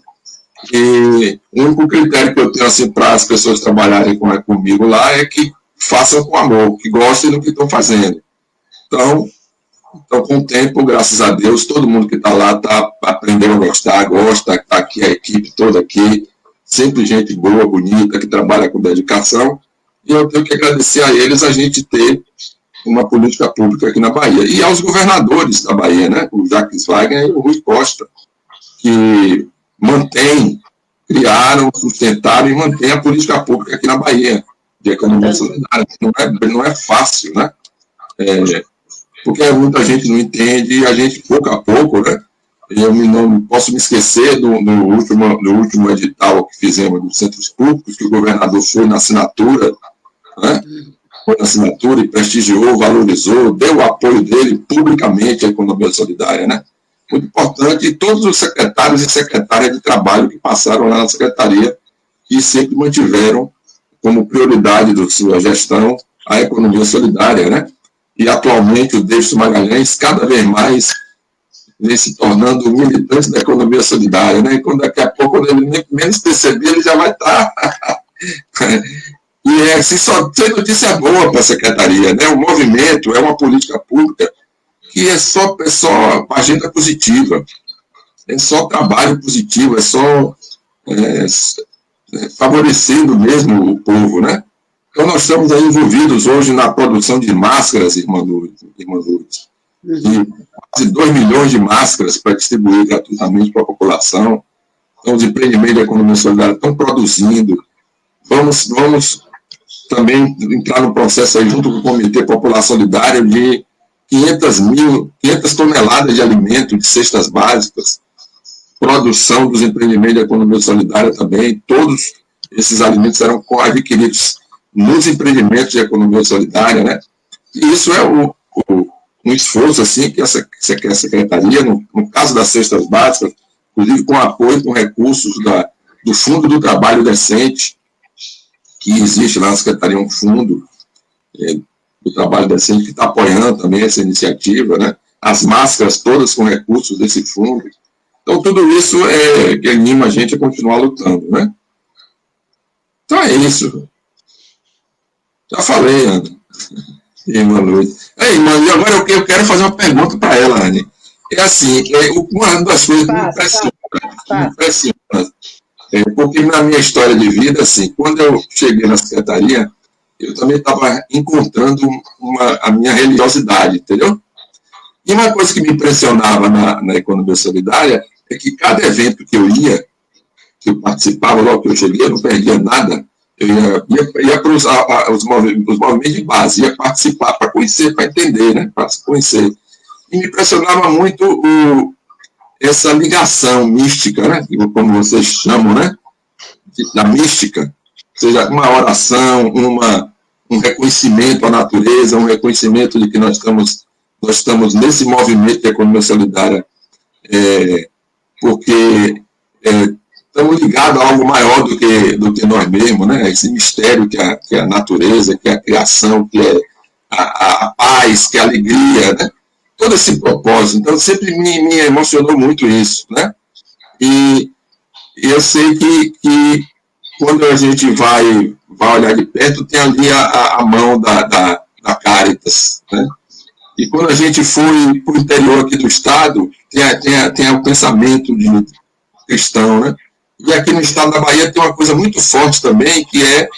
E o único critério que eu tenho assim, para as pessoas trabalharem comigo lá é que façam com amor, que gostem do que estão fazendo. Então, com o tempo, graças a Deus, todo mundo que está lá está aprendendo a gostar, gosta, está aqui a equipe toda aqui, sempre gente boa, bonita, que trabalha com dedicação, e eu tenho que agradecer a eles a gente ter uma política pública aqui na Bahia. E aos governadores da Bahia, né, o Jacques Wagner e o Rui Costa, que criaram, sustentaram e mantêm a política pública aqui na Bahia, de economia solidária. Não é fácil, né? Porque muita gente não entende, e a gente, pouco a pouco, né? Eu não posso me esquecer do último edital que fizemos dos centros públicos, que o governador foi na assinatura, né? Foi na assinatura e prestigiou, valorizou, deu o apoio dele publicamente à economia solidária, né? Muito importante, e todos os secretários e secretárias de trabalho que passaram lá na secretaria e sempre mantiveram como prioridade da sua gestão a economia solidária, né? E atualmente o Davidson Magalhães cada vez mais vem se tornando um militante da economia solidária, né? E quando daqui a pouco, quando ele menos perceber, ele já vai estar. E assim, só tem notícia boa para a secretaria, né? O movimento é uma política pública que é só agenda positiva, é só trabalho positivo, é só favorecendo mesmo o povo, né? Então, nós estamos aí envolvidos hoje na produção de máscaras, irmã Lourdes, de quase 2 milhões de máscaras para distribuir gratuitamente para a população. Então, os empreendimentos da economia solidária estão produzindo. Vamos também entrar no processo aí, junto com o Comitê Popular Solidário, de 500 toneladas de alimento, de cestas básicas, produção dos empreendimentos da economia solidária também. Todos esses alimentos serão adquiridos nos empreendimentos de economia solidária, né? E isso é um esforço assim que a secretaria, no caso das cestas básicas, inclusive com apoio, com recursos do Fundo do Trabalho Decente, que existe lá na secretaria, um fundo do Trabalho Decente que está apoiando também essa iniciativa, né? As máscaras todas com recursos desse fundo. Então, tudo isso que anima a gente a continuar lutando, né? Então, é isso. Já falei, Ana. Irmã Lourdes. Irmã, e agora eu quero fazer uma pergunta para ela, Anne. É assim, uma das coisas que me impressiona, porque na minha história de vida, assim, quando eu cheguei na secretaria, eu também estava encontrando a minha religiosidade, entendeu? E uma coisa que me impressionava na economia solidária é que cada evento que eu participava, logo que eu cheguei, eu não perdia nada. Eu ia para os movimentos de base, ia participar para conhecer, para entender, né? Para se conhecer. E me impressionava muito essa ligação mística, né? Como vocês chamam, né? Da mística. Ou seja, uma oração, um reconhecimento à natureza, um reconhecimento de que nós estamos nesse movimento de economia solidária, porque estamos ligados a algo maior do que nós mesmos, né? Esse mistério que é a natureza, que é a criação, que é a paz, que é a alegria, né? Todo esse propósito. Então, sempre me emocionou muito isso, né? E eu sei que quando a gente vai olhar de perto, tem ali a mão da Caritas, né? E quando a gente foi para o interior aqui do estado, tem o pensamento de cristão, né? E aqui no estado da Bahia tem uma coisa muito forte também, que é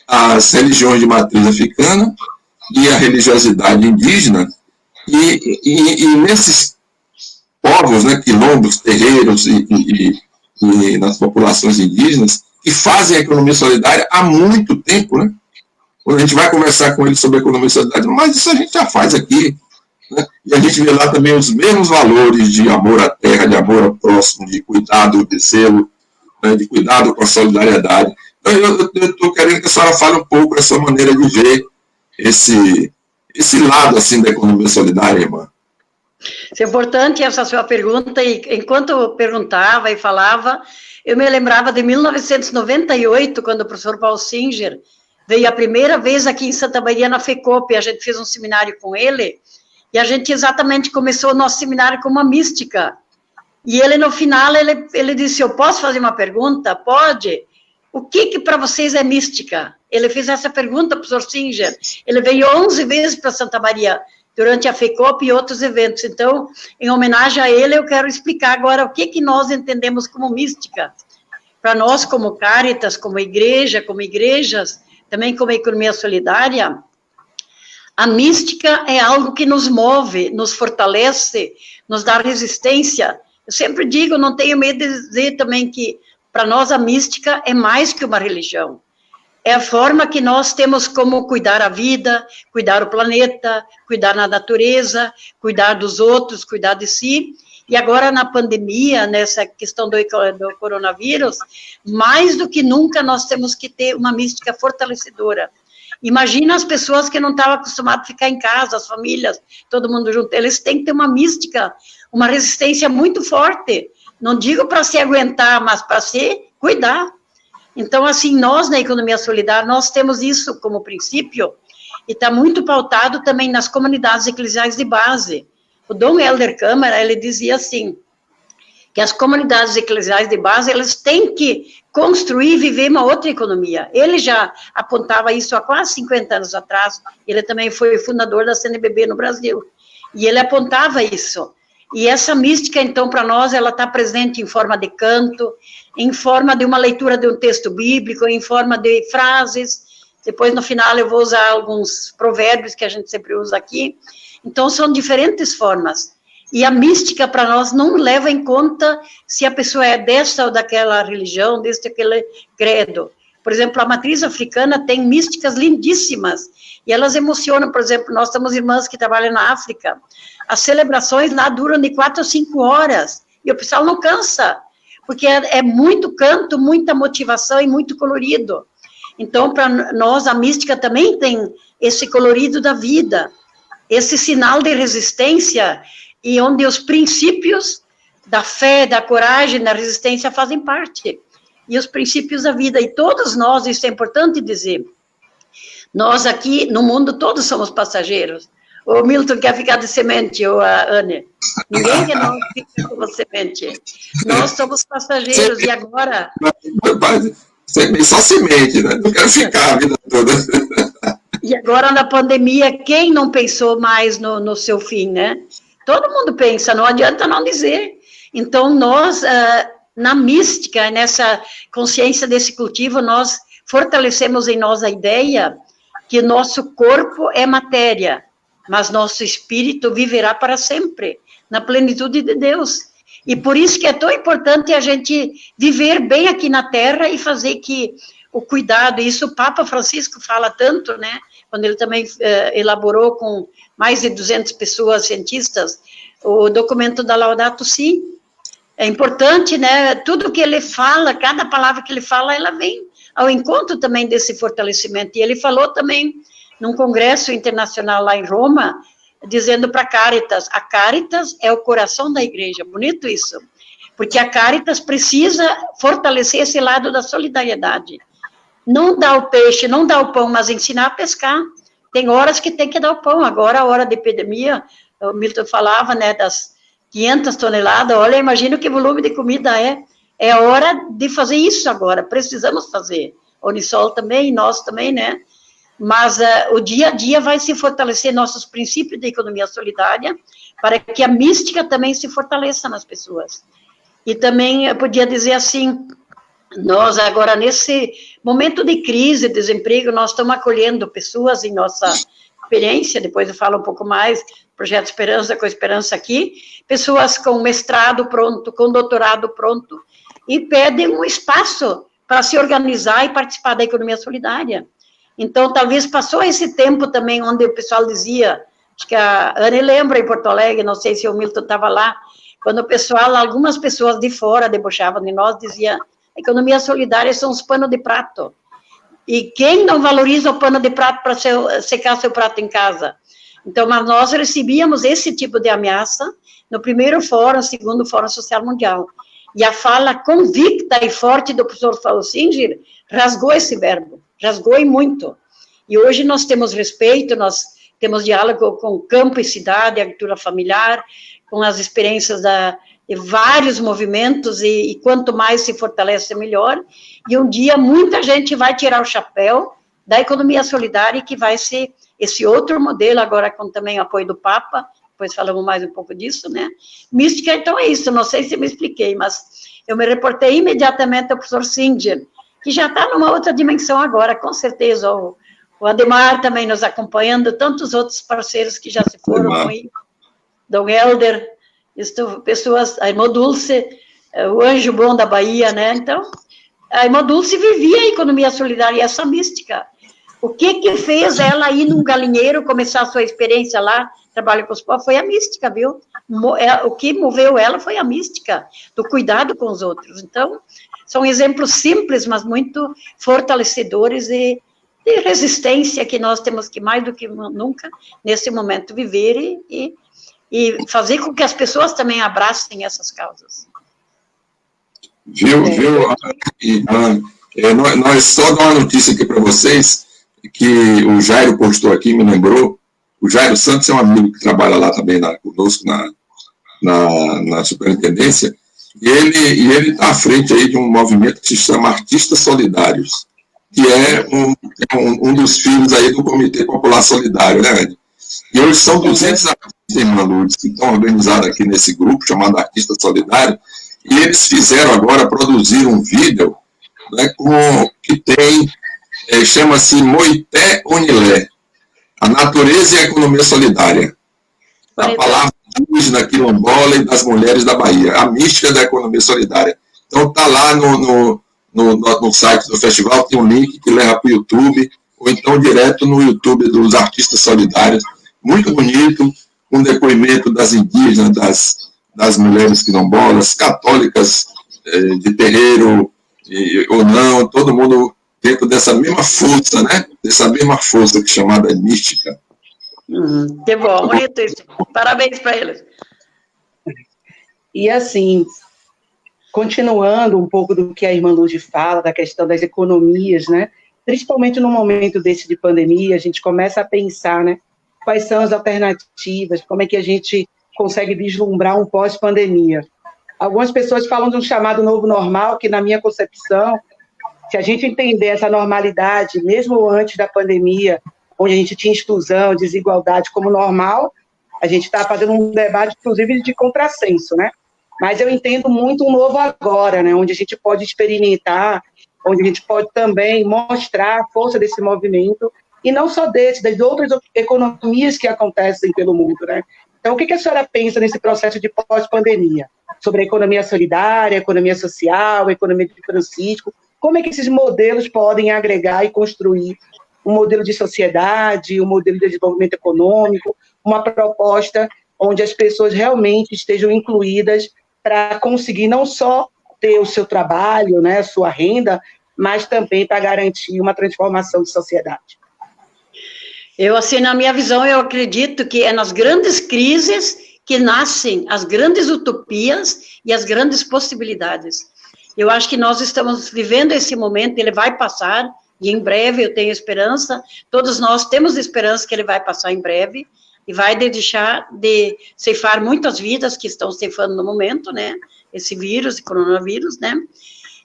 as religiões de matriz africana e a religiosidade indígena. E nesses povos, né, quilombos, terreiros e nas populações indígenas, que fazem a economia solidária há muito tempo, né? Quando a gente vai conversar com eles sobre a economia solidária, mas isso a gente já faz aqui, né? E a gente vê lá também os mesmos valores de amor à terra, de amor ao próximo, de cuidado, de zelo, né, de cuidado com a solidariedade. Então, eu estou querendo que a senhora fale um pouco dessa maneira de ver esse lado, assim, da economia solidária, irmã? Isso é importante essa sua pergunta, e enquanto eu perguntava e falava, eu me lembrava de 1998, quando o professor Paul Singer veio a primeira vez aqui em Santa Maria, na FECOP, a gente fez um seminário com ele, e a gente exatamente começou o nosso seminário com uma mística. E ele, no final, ele disse, eu posso fazer uma pergunta? Pode. O que para vocês é mística? Ele fez essa pergunta, professor Singer. Ele veio 11 vezes para Santa Maria, durante a FECOP e outros eventos. Então, em homenagem a ele, eu quero explicar agora o que nós entendemos como mística. Para nós, como Cáritas, como igreja, como igrejas, também como economia solidária, a mística é algo que nos move, nos fortalece, nos dá resistência. Eu sempre digo, não tenho medo de dizer também que, para nós, a mística é mais que uma religião. É a forma que nós temos como cuidar a vida, cuidar o planeta, cuidar da natureza, cuidar dos outros, cuidar de si. E agora, na pandemia, nessa questão do coronavírus, mais do que nunca, nós temos que ter uma mística fortalecedora. Imagina as pessoas que não estavam acostumadas a ficar em casa, as famílias, todo mundo junto. Eles têm que ter uma mística, uma resistência muito forte. Não digo para se aguentar, mas para se cuidar. Então, assim, nós, na economia solidária, nós temos isso como princípio, e está muito pautado também nas comunidades eclesiais de base. O Dom Helder Câmara, ele dizia assim, que as comunidades eclesiais de base, elas têm que construir e viver uma outra economia. Ele já apontava isso há quase 50 anos atrás, ele também foi fundador da CNBB no Brasil, e ele apontava isso. E essa mística, então, para nós, ela está presente em forma de canto, em forma de uma leitura de um texto bíblico, em forma de frases. Depois, no final, eu vou usar alguns provérbios que a gente sempre usa aqui. Então, são diferentes formas. E a mística, para nós, não leva em conta se a pessoa é desta ou daquela religião, deste ou aquele credo. Por exemplo, a matriz africana tem místicas lindíssimas, e elas emocionam. Por exemplo, nós temos irmãs que trabalham na África, as celebrações lá duram de 4 a 5 horas, e o pessoal não cansa, porque é muito canto, muita motivação e muito colorido. Então, para nós, a mística também tem esse colorido da vida, esse sinal de resistência, e onde os princípios da fé, da coragem, da resistência fazem parte, e os princípios da vida, e todos nós, isso é importante dizer, nós aqui no mundo todos somos passageiros. O Milton quer ficar de semente, ou a Anne. Ninguém quer não ficar com semente. Nós somos passageiros, e agora... Só semente, né? Não quero ficar a vida toda. E agora, na pandemia, quem não pensou mais no seu fim, né? Todo mundo pensa, não adianta não dizer. Então, nós, na mística, nessa consciência desse cultivo, nós fortalecemos em nós a ideia que nosso corpo é matéria, mas nosso espírito viverá para sempre, na plenitude de Deus. E por isso que é tão importante a gente viver bem aqui na Terra e fazer que o cuidado, isso o Papa Francisco fala tanto, né, quando ele também elaborou com mais de 200 pessoas, cientistas, o documento da Laudato Si. É importante, né, tudo que ele fala, cada palavra que ele fala, ela vem ao encontro também desse fortalecimento. E ele falou também, num congresso internacional lá em Roma, dizendo para a Cáritas é o coração da igreja. Bonito isso, porque a Cáritas precisa fortalecer esse lado da solidariedade. Não dar o peixe, não dar o pão, mas ensinar a pescar. Tem horas que tem que dar o pão. Agora, a hora da epidemia, o Milton falava, né, das 500 toneladas, olha, imagina que volume de comida é. É hora de fazer isso agora, precisamos fazer. A Unisol também, nós também, né? Mas o dia a dia vai se fortalecer nossos princípios de economia solidária, para que a mística também se fortaleça nas pessoas. E também eu podia dizer assim, nós agora nesse momento de crise, desemprego, nós estamos acolhendo pessoas em nossa experiência, depois eu falo um pouco mais, Projeto Esperança, com Esperança aqui, pessoas com mestrado pronto, com doutorado pronto, e pedem um espaço para se organizar e participar da economia solidária. Então, talvez passou esse tempo também, onde o pessoal dizia, acho que a Anne lembra em Porto Alegre, não sei se o Milton estava lá, quando o pessoal, algumas pessoas de fora debochavam de nós, diziam, a economia solidária são os panos de prato. E quem não valoriza o pano de prato para secar seu prato em casa? Então, mas nós recebíamos esse tipo de ameaça no primeiro fórum, segundo Fórum Social Mundial. E a fala convicta e forte do professor Paulo Singer rasgou esse verbo, rasgou e muito. E hoje nós temos respeito, nós temos diálogo com campo e cidade, agricultura familiar, com as experiências de vários movimentos, e quanto mais se fortalece, melhor. E um dia muita gente vai tirar o chapéu da economia solidária, que vai ser esse outro modelo, agora com também o apoio do Papa, depois falamos mais um pouco disso, né? Mística, então, é isso, não sei se me expliquei, mas eu me reportei imediatamente ao professor Singer, que já está numa outra dimensão agora, com certeza, o Ademar também nos acompanhando, tantos outros parceiros que já se foram, Dom Helder, pessoas, a irmã Dulce, o Anjo Bom da Bahia, né? Então, a irmã Dulce vivia a economia solidária, essa mística. O que fez ela ir num galinheiro, começar a sua experiência lá, trabalho com os povos, foi a mística, viu? O que moveu ela foi a mística, do cuidado com os outros. Então, são exemplos simples, mas muito fortalecedores de resistência que nós temos que, mais do que nunca, nesse momento, viver e fazer com que as pessoas também abracem essas causas. Viu? Nós só dá uma notícia aqui para vocês, que o Jairo postou aqui, me lembrou. O Jairo Santos é um amigo que trabalha lá também conosco na superintendência, e ele está à frente aí de um movimento que se chama Artistas Solidários, que é um dos filhos aí do Comitê Popular Solidário, né, Ed? E hoje são 200 artistas, irmã Lourdes, que estão organizados aqui nesse grupo chamado Artistas Solidários, e eles fizeram agora, produzir um vídeo, né, que tem, chama-se Moité Onilé, a natureza e a economia solidária. A palavra indígena, quilombola e das mulheres da Bahia, a mística da economia solidária. Então está lá no site do festival, tem um link que leva para o YouTube, ou então direto no YouTube dos Artistas Solidários, muito bonito, com depoimento das indígenas, das mulheres quilombolas, católicas, de terreiro ou não, todo mundo dentro dessa mesma força, né? Dessa mesma força que é chamada mística. Que bom, bonito isso. Parabéns para eles. E assim, continuando um pouco do que a irmã Lourdes fala, da questão das economias, né? Principalmente no momento desse de pandemia, a gente começa a pensar, né? Quais são as alternativas, como é que a gente consegue vislumbrar um pós-pandemia. Algumas pessoas falam de um chamado novo normal, que na minha concepção, se a gente entender essa normalidade, mesmo antes da pandemia, onde a gente tinha exclusão, desigualdade como normal, a gente está fazendo um debate, inclusive, de contrassenso, né? Mas eu entendo muito um novo agora, né? Onde a gente pode experimentar, onde a gente pode também mostrar a força desse movimento, e não só das outras economias que acontecem pelo mundo, né? Então, o que a senhora pensa nesse processo de pós-pandemia? Sobre a economia solidária, a economia social, a economia de Francisco, como é que esses modelos podem agregar e construir um modelo de sociedade, um modelo de desenvolvimento econômico, uma proposta onde as pessoas realmente estejam incluídas para conseguir não só ter o seu trabalho, né, a sua renda, mas também para garantir uma transformação de sociedade? Eu, assim, na minha visão, eu acredito que é nas grandes crises que nascem as grandes utopias e as grandes possibilidades. Eu acho que nós estamos vivendo esse momento, ele vai passar, e em breve eu tenho esperança, todos nós temos esperança que ele vai passar em breve, e vai deixar de ceifar muitas vidas que estão ceifando no momento, né, esse vírus, esse coronavírus, né,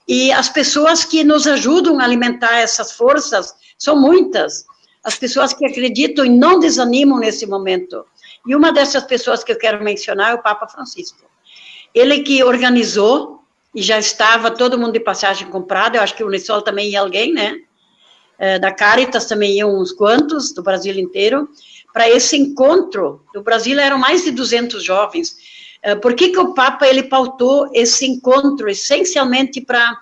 e as pessoas que nos ajudam a alimentar essas forças são muitas, as pessoas que acreditam e não desanimam nesse momento, e uma dessas pessoas que eu quero mencionar é o Papa Francisco, ele que organizou, e já estava todo mundo de passagem comprada, eu acho que o Unisol também ia alguém, né, da Caritas também iam uns quantos, do Brasil inteiro, para esse encontro. Do Brasil eram mais de 200 jovens. Por que o Papa, ele pautou esse encontro essencialmente para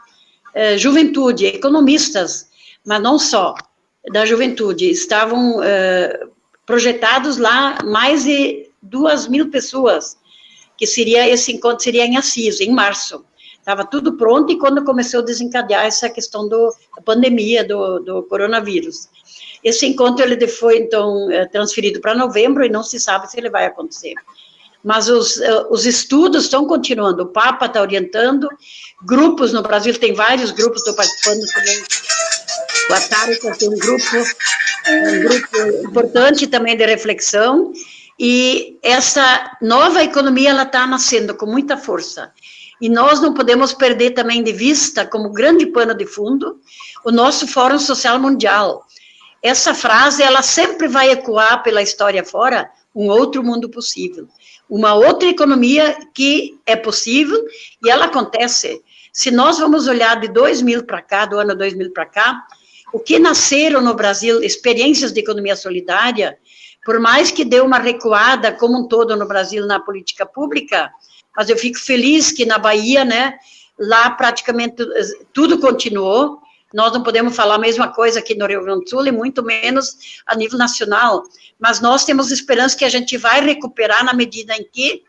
juventude, economistas, mas não só, da juventude. Estavam projetados lá mais de 2.000 pessoas, que seria esse encontro, seria em Assis, em março. Estava tudo pronto, e quando começou a desencadear essa questão da pandemia, do coronavírus. Esse encontro ele foi, então, transferido para novembro, e não se sabe se ele vai acontecer. Mas os estudos estão continuando, o Papa está orientando, grupos no Brasil, tem vários grupos, estou participando também, o Atari tem um grupo importante também de reflexão, e essa nova economia, ela está nascendo com muita força. E nós não podemos perder também de vista, como grande pano de fundo, o nosso Fórum Social Mundial. Essa frase, ela sempre vai ecoar pela história fora, um outro mundo possível. Uma outra economia que é possível, e ela acontece. Se nós vamos olhar de 2000 para cá, do ano 2000 para cá, o que nasceram no Brasil, experiências de economia solidária, por mais que deu uma recuada como um todo no Brasil na política pública, mas eu fico feliz que na Bahia, né, lá praticamente tudo continuou. Nós não podemos falar a mesma coisa aqui no Rio Grande do Sul, e muito menos a nível nacional, mas nós temos esperança que a gente vai recuperar na medida em que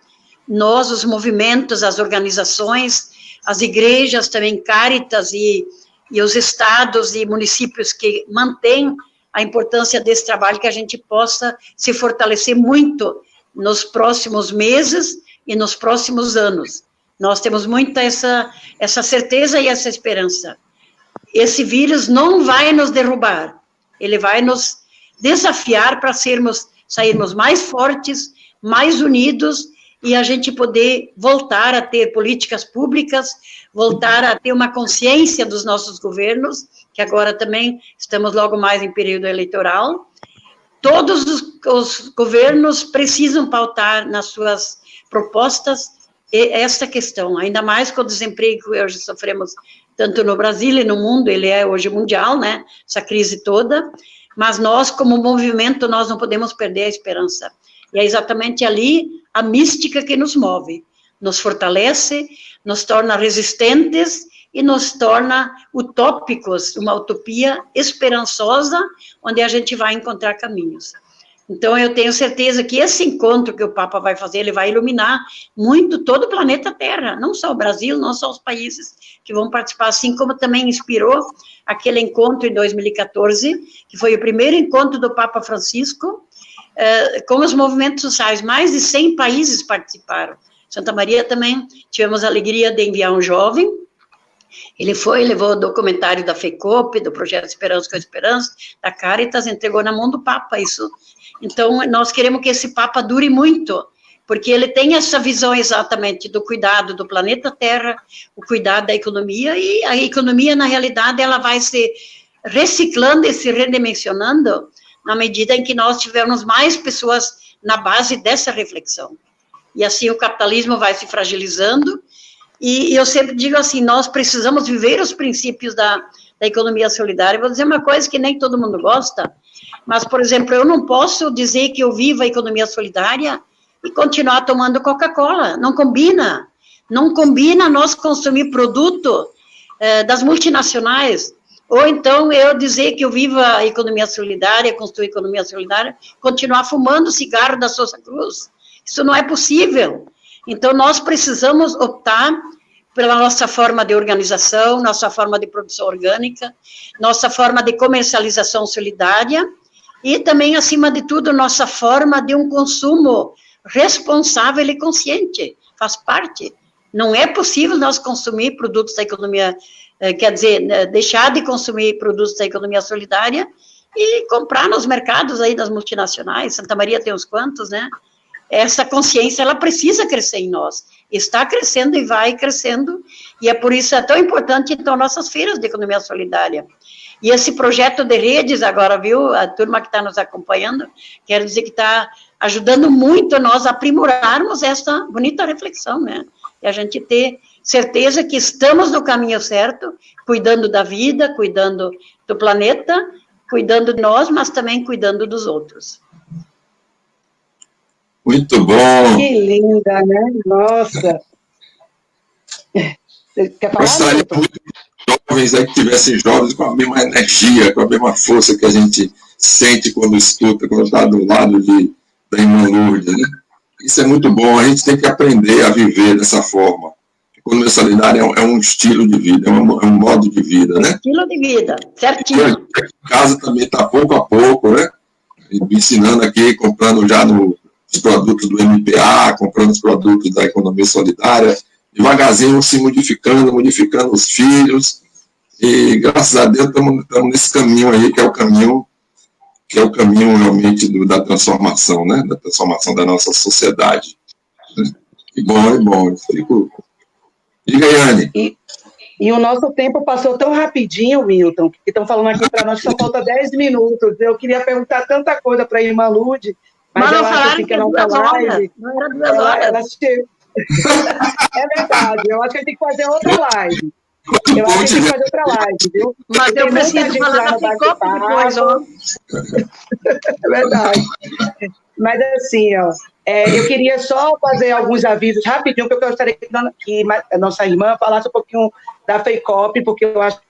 nós, os movimentos, as organizações, as igrejas também, Cáritas e os estados e municípios que mantêm a importância desse trabalho, que a gente possa se fortalecer muito nos próximos meses e nos próximos anos. Nós temos muita essa certeza e essa esperança. Esse vírus não vai nos derrubar, ele vai nos desafiar para sairmos mais fortes, mais unidos, e a gente poder voltar a ter políticas públicas, voltar a ter uma consciência dos nossos governos, que agora também estamos logo mais em período eleitoral. Todos os governos precisam pautar nas suas propostas esta questão, ainda mais com o desemprego que hoje sofremos tanto no Brasil e no mundo, ele é hoje mundial, né, essa crise toda, mas nós, como movimento, nós não podemos perder a esperança. E é exatamente ali a mística que nos move, nos fortalece, nos torna resistentes e nos torna utópicos, uma utopia esperançosa, onde a gente vai encontrar caminhos. Então, eu tenho certeza que esse encontro que o Papa vai fazer, ele vai iluminar muito todo o planeta Terra, não só o Brasil, não só os países que vão participar, assim como também inspirou aquele encontro em 2014, que foi o primeiro encontro do Papa Francisco, com os movimentos sociais. Mais de 100 países participaram. Santa Maria também tivemos a alegria de enviar um jovem. Ele levou o documentário da FECOP, do Projeto Esperança com Esperança, da Cáritas, entregou na mão do Papa isso. Então, nós queremos que esse Papa dure muito, porque ele tem essa visão exatamente do cuidado do planeta Terra, o cuidado da economia, e a economia, na realidade, ela vai se reciclando e se redimensionando na medida em que nós tivermos mais pessoas na base dessa reflexão. E assim o capitalismo vai se fragilizando, e eu sempre digo assim, nós precisamos viver os princípios da economia solidária. Vou dizer uma coisa que nem todo mundo gosta, mas, por exemplo, eu não posso dizer que eu vivo a economia solidária e continuar tomando Coca-Cola, não combina. Não combina nós consumir produto das multinacionais, ou então eu dizer que eu vivo a economia solidária, construir a economia solidária, continuar fumando cigarro da Sousa Cruz. Isso não é possível. Então, nós precisamos optar pela nossa forma de organização, nossa forma de produção orgânica, nossa forma de comercialização solidária, e também, acima de tudo, nossa forma de um consumo responsável e consciente, faz parte. Não é possível nós consumir produtos da economia, quer dizer, deixar de consumir produtos da economia solidária e comprar nos mercados aí das multinacionais. Santa Maria tem uns quantos, né? Essa consciência, ela precisa crescer em nós. Está crescendo e vai crescendo, e é por isso é tão importante, então, nossas feiras de economia solidária. E esse projeto de redes, agora, viu, a turma que está nos acompanhando, quero dizer que está ajudando muito nós a aprimorarmos essa bonita reflexão, né? E a gente ter certeza que estamos no caminho certo, cuidando da vida, cuidando do planeta, cuidando de nós, mas também cuidando dos outros. Muito bom. Que linda, né? Nossa. Você quer falar? Gostaria muito de jovens aí que tivessem jovens com a mesma energia, com a mesma força que a gente sente quando escuta, quando está do lado da irmã Lourdes, né? Isso é muito bom, a gente tem que aprender a viver dessa forma. economia solidária é um estilo de vida, é um modo de vida, né? Estilo de vida, certinho. Aqui em casa também está pouco a pouco, né? Ensinando aqui, comprando já os produtos do MPA, comprando os produtos da economia solidária, devagarzinho se modificando os filhos, e graças a Deus estamos nesse caminho aí, que é o caminho realmente da transformação, né? Da transformação da nossa sociedade. Que bom, é bom. Diga aí, Anne. E o nosso tempo passou tão rapidinho, Milton, que estão falando aqui para nós que só falta 10 minutos. Eu queria perguntar tanta coisa para a irmã Lude, mas eu acho que não está live. Não era 2 horas. Ela chegou. É verdade, eu acho que a gente tem que fazer outra live. Eu acho que a gente tem que fazer outra live, viu? Mas eu preciso falar da FECOP depois, ó. É verdade. Mas assim, ó, eu queria só fazer alguns avisos rapidinho, porque eu gostaria que a nossa irmã falasse um pouquinho da FECOP, porque eu acho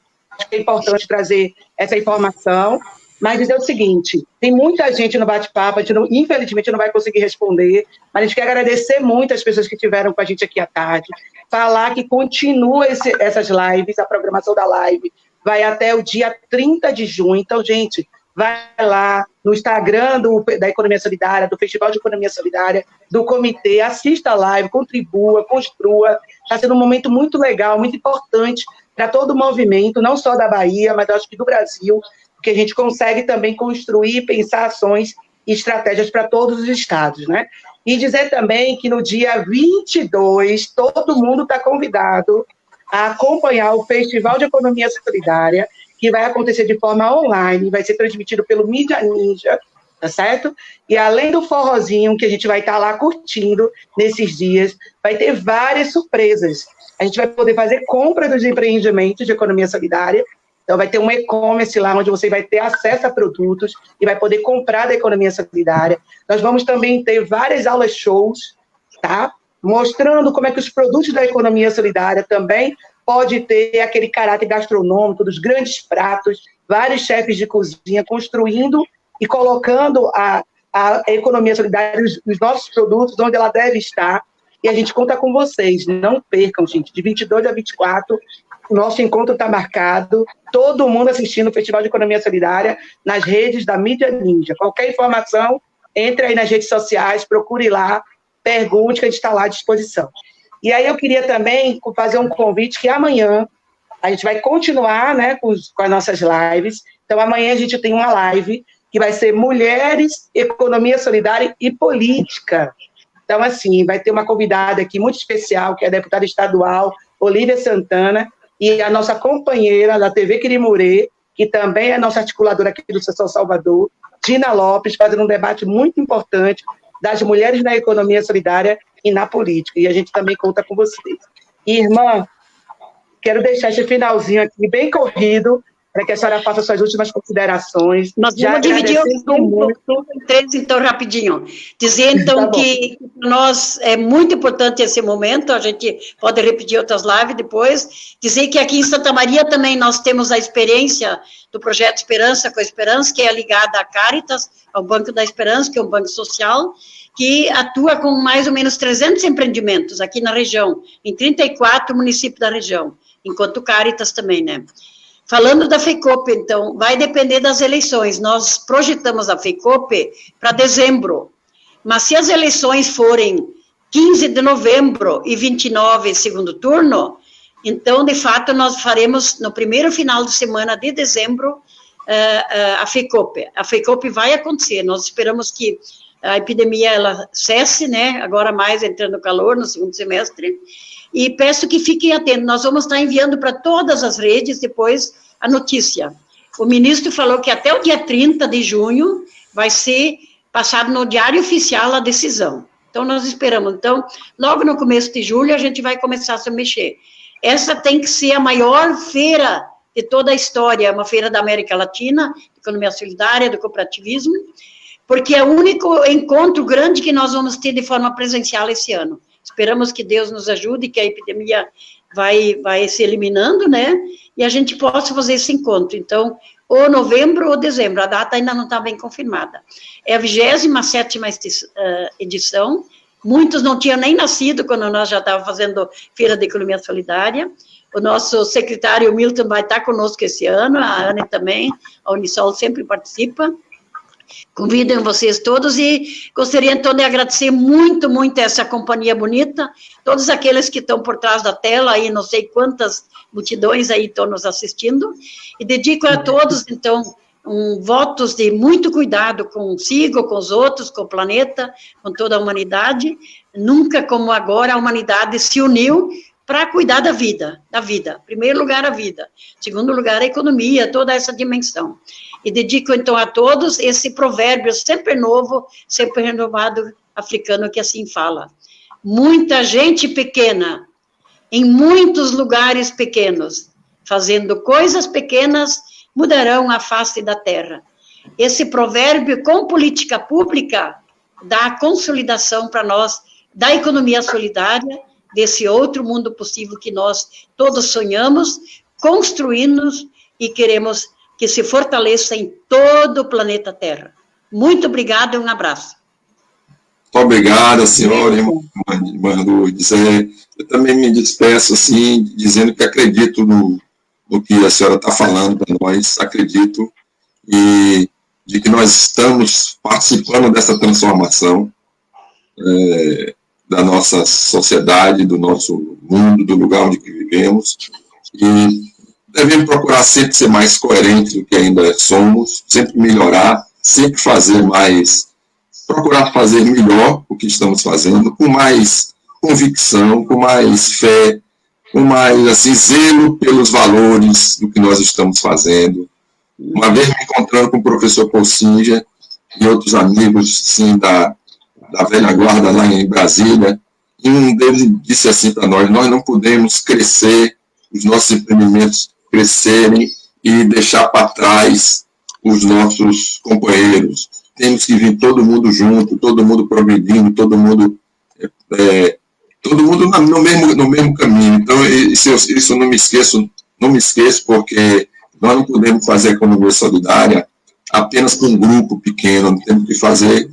que é importante trazer essa informação. Mas dizer o seguinte, tem muita gente no bate-papo, a gente infelizmente não vai conseguir responder, mas a gente quer agradecer muito as pessoas que estiveram com a gente aqui à tarde, falar que continua essas lives, a programação da live vai até o dia 30 de junho, então, gente, vai lá no Instagram da Economia Solidária, do Festival de Economia Solidária, do comitê, assista a live, contribua, construa, está sendo um momento muito legal, muito importante para todo o movimento, não só da Bahia, mas acho que do Brasil, porque a gente consegue também construir e pensar ações e estratégias para todos os estados, né? E dizer também que no dia 22, todo mundo está convidado a acompanhar o Festival de Economia Solidária, que vai acontecer de forma online, vai ser transmitido pelo Mídia Ninja, tá certo? E além do forrozinho que a gente vai estar lá curtindo nesses dias, vai ter várias surpresas. A gente vai poder fazer compra dos empreendimentos de economia solidária. Então, vai ter um e-commerce lá, onde você vai ter acesso a produtos e vai poder comprar da economia solidária. Nós vamos também ter várias aulas shows, tá? Mostrando como é que os produtos da economia solidária também pode ter aquele caráter gastronômico dos grandes pratos, vários chefes de cozinha construindo e colocando a economia solidária, os nossos produtos, onde ela deve estar. E a gente conta com vocês. Não percam, gente, de 22 a 24, o nosso encontro está marcado, todo mundo assistindo o Festival de Economia Solidária nas redes da Mídia Ninja. Qualquer informação, entre aí nas redes sociais, procure lá, pergunte, que a gente está lá à disposição. E aí eu queria também fazer um convite que amanhã a gente vai continuar, né, com as nossas lives. Então, amanhã a gente tem uma live que vai ser Mulheres, Economia Solidária e Política. Então, assim, vai ter uma convidada aqui muito especial, que é a deputada estadual Olívia Santana, e a nossa companheira da TV Quirimurê, que também é nossa articuladora aqui do São Salvador, Dina Lopes, fazendo um debate muito importante das mulheres na economia solidária e na política. E a gente também conta com vocês. Irmã, quero deixar esse finalzinho aqui bem corrido, para que a senhora faça suas últimas considerações. Nós vamos dividir o tempo em 3, então, rapidinho. Dizer, então, tá que para nós é muito importante esse momento, a gente pode repetir outras lives depois. Dizer que aqui em Santa Maria também nós temos a experiência do Projeto Esperança com a Esperança, que é ligada à Caritas, ao Banco da Esperança, que é um banco social, que atua com mais ou menos 300 empreendimentos aqui na região, em 34 municípios da região, enquanto Caritas também, né? Falando da FECOP, então, vai depender das eleições. Nós projetamos a FECOP para dezembro, mas se as eleições forem 15 de novembro e 29 segundo turno, então, de fato, nós faremos no primeiro final de semana de dezembro a FECOP. A FECOP vai acontecer, nós esperamos que a epidemia ela cesse, né, agora mais entrando calor no segundo semestre, e peço que fiquem atentos, nós vamos estar enviando para todas as redes depois a notícia. O ministro falou que até o dia 30 de junho vai ser passado no Diário Oficial a decisão. Então, nós esperamos. Então, logo no começo de julho, a gente vai começar a se mexer. Essa tem que ser a maior feira de toda a história, uma feira da América Latina, de economia solidária, do cooperativismo, porque é o único encontro grande que nós vamos ter de forma presencial esse ano. Esperamos que Deus nos ajude, que a epidemia vai se eliminando, né, e a gente possa fazer esse encontro. Então, ou novembro ou dezembro, a data ainda não está bem confirmada. É a 27ª edição, Muitos não tinham nem nascido quando nós já estávamos fazendo Feira de Economia Solidária. O nosso secretário Milton vai estar conosco esse ano, a Ana também, a Unisol sempre participa. Convidem vocês todos e gostaria então de agradecer muito, muito essa companhia bonita, todos aqueles que estão por trás da tela, aí não sei quantas multidões aí estão nos assistindo, e dedico a todos, então, votos de muito cuidado consigo, com os outros, com o planeta, com toda a humanidade. Nunca como agora a humanidade se uniu para cuidar da vida. Em primeiro lugar, a vida. Em segundo lugar, a economia, toda essa dimensão. E dedico, então, a todos esse provérbio sempre novo, sempre renovado, africano, que assim fala. Muita gente pequena, em muitos lugares pequenos, fazendo coisas pequenas, mudarão a face da terra. Esse provérbio, com política pública, dá a consolidação para nós da economia solidária, desse outro mundo possível que nós todos sonhamos, construímos e queremos que se fortaleça em todo o planeta Terra. Muito obrigada e um abraço. Muito obrigada, senhora, irmã Lourdes. Eu também me despeço, assim, dizendo que acredito no que a senhora está falando para nós, acredito, e de que nós estamos participando dessa transformação da nossa sociedade, do nosso mundo, do lugar onde vivemos, e devemos procurar sempre ser mais coerentes do que ainda somos, sempre melhorar, sempre fazer mais, procurar fazer melhor o que estamos fazendo, com mais convicção, com mais fé, com mais assim, zelo pelos valores do que nós estamos fazendo. Uma vez me encontrando com o professor Pocinja e outros amigos sim, da velha guarda lá em Brasília, e um deles disse assim para nós não podemos crescer, os nossos empreendimentos crescerem e deixar para trás os nossos companheiros. Temos que vir todo mundo junto, todo mundo progredindo, todo mundo no mesmo caminho. Então, isso eu não me esqueço, porque nós não podemos fazer economia solidária apenas com um grupo pequeno, temos que fazer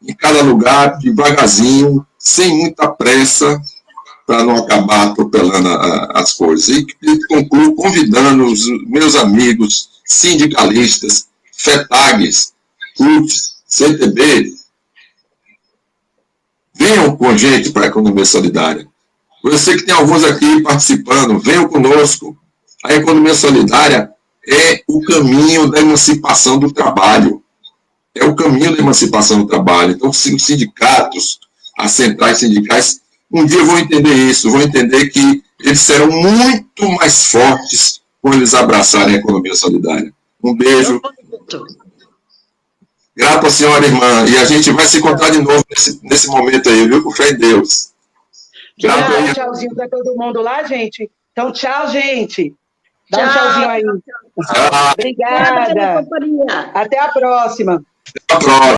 em cada lugar, devagarzinho, sem muita pressa, para não acabar atropelando as coisas. E concluo convidando os meus amigos sindicalistas, FETAGs, CUTs, CTB, venham com a gente para a economia solidária. Eu sei que tem alguns aqui participando, venham conosco. A economia solidária é o caminho da emancipação do trabalho. É o caminho da emancipação do trabalho. Então, os sindicatos, as centrais sindicais, um dia vão entender isso, vão entender que eles serão muito mais fortes quando eles abraçarem a economia solidária. Um beijo. Grato à senhora, irmã. E a gente vai se encontrar de novo nesse momento aí, viu? Com fé em Deus. Grato aí. Tchauzinho para todo mundo lá, gente. Então, tchau, gente. Dá um tchauzinho aí. Tchau. Obrigada. Até a próxima. Até a próxima.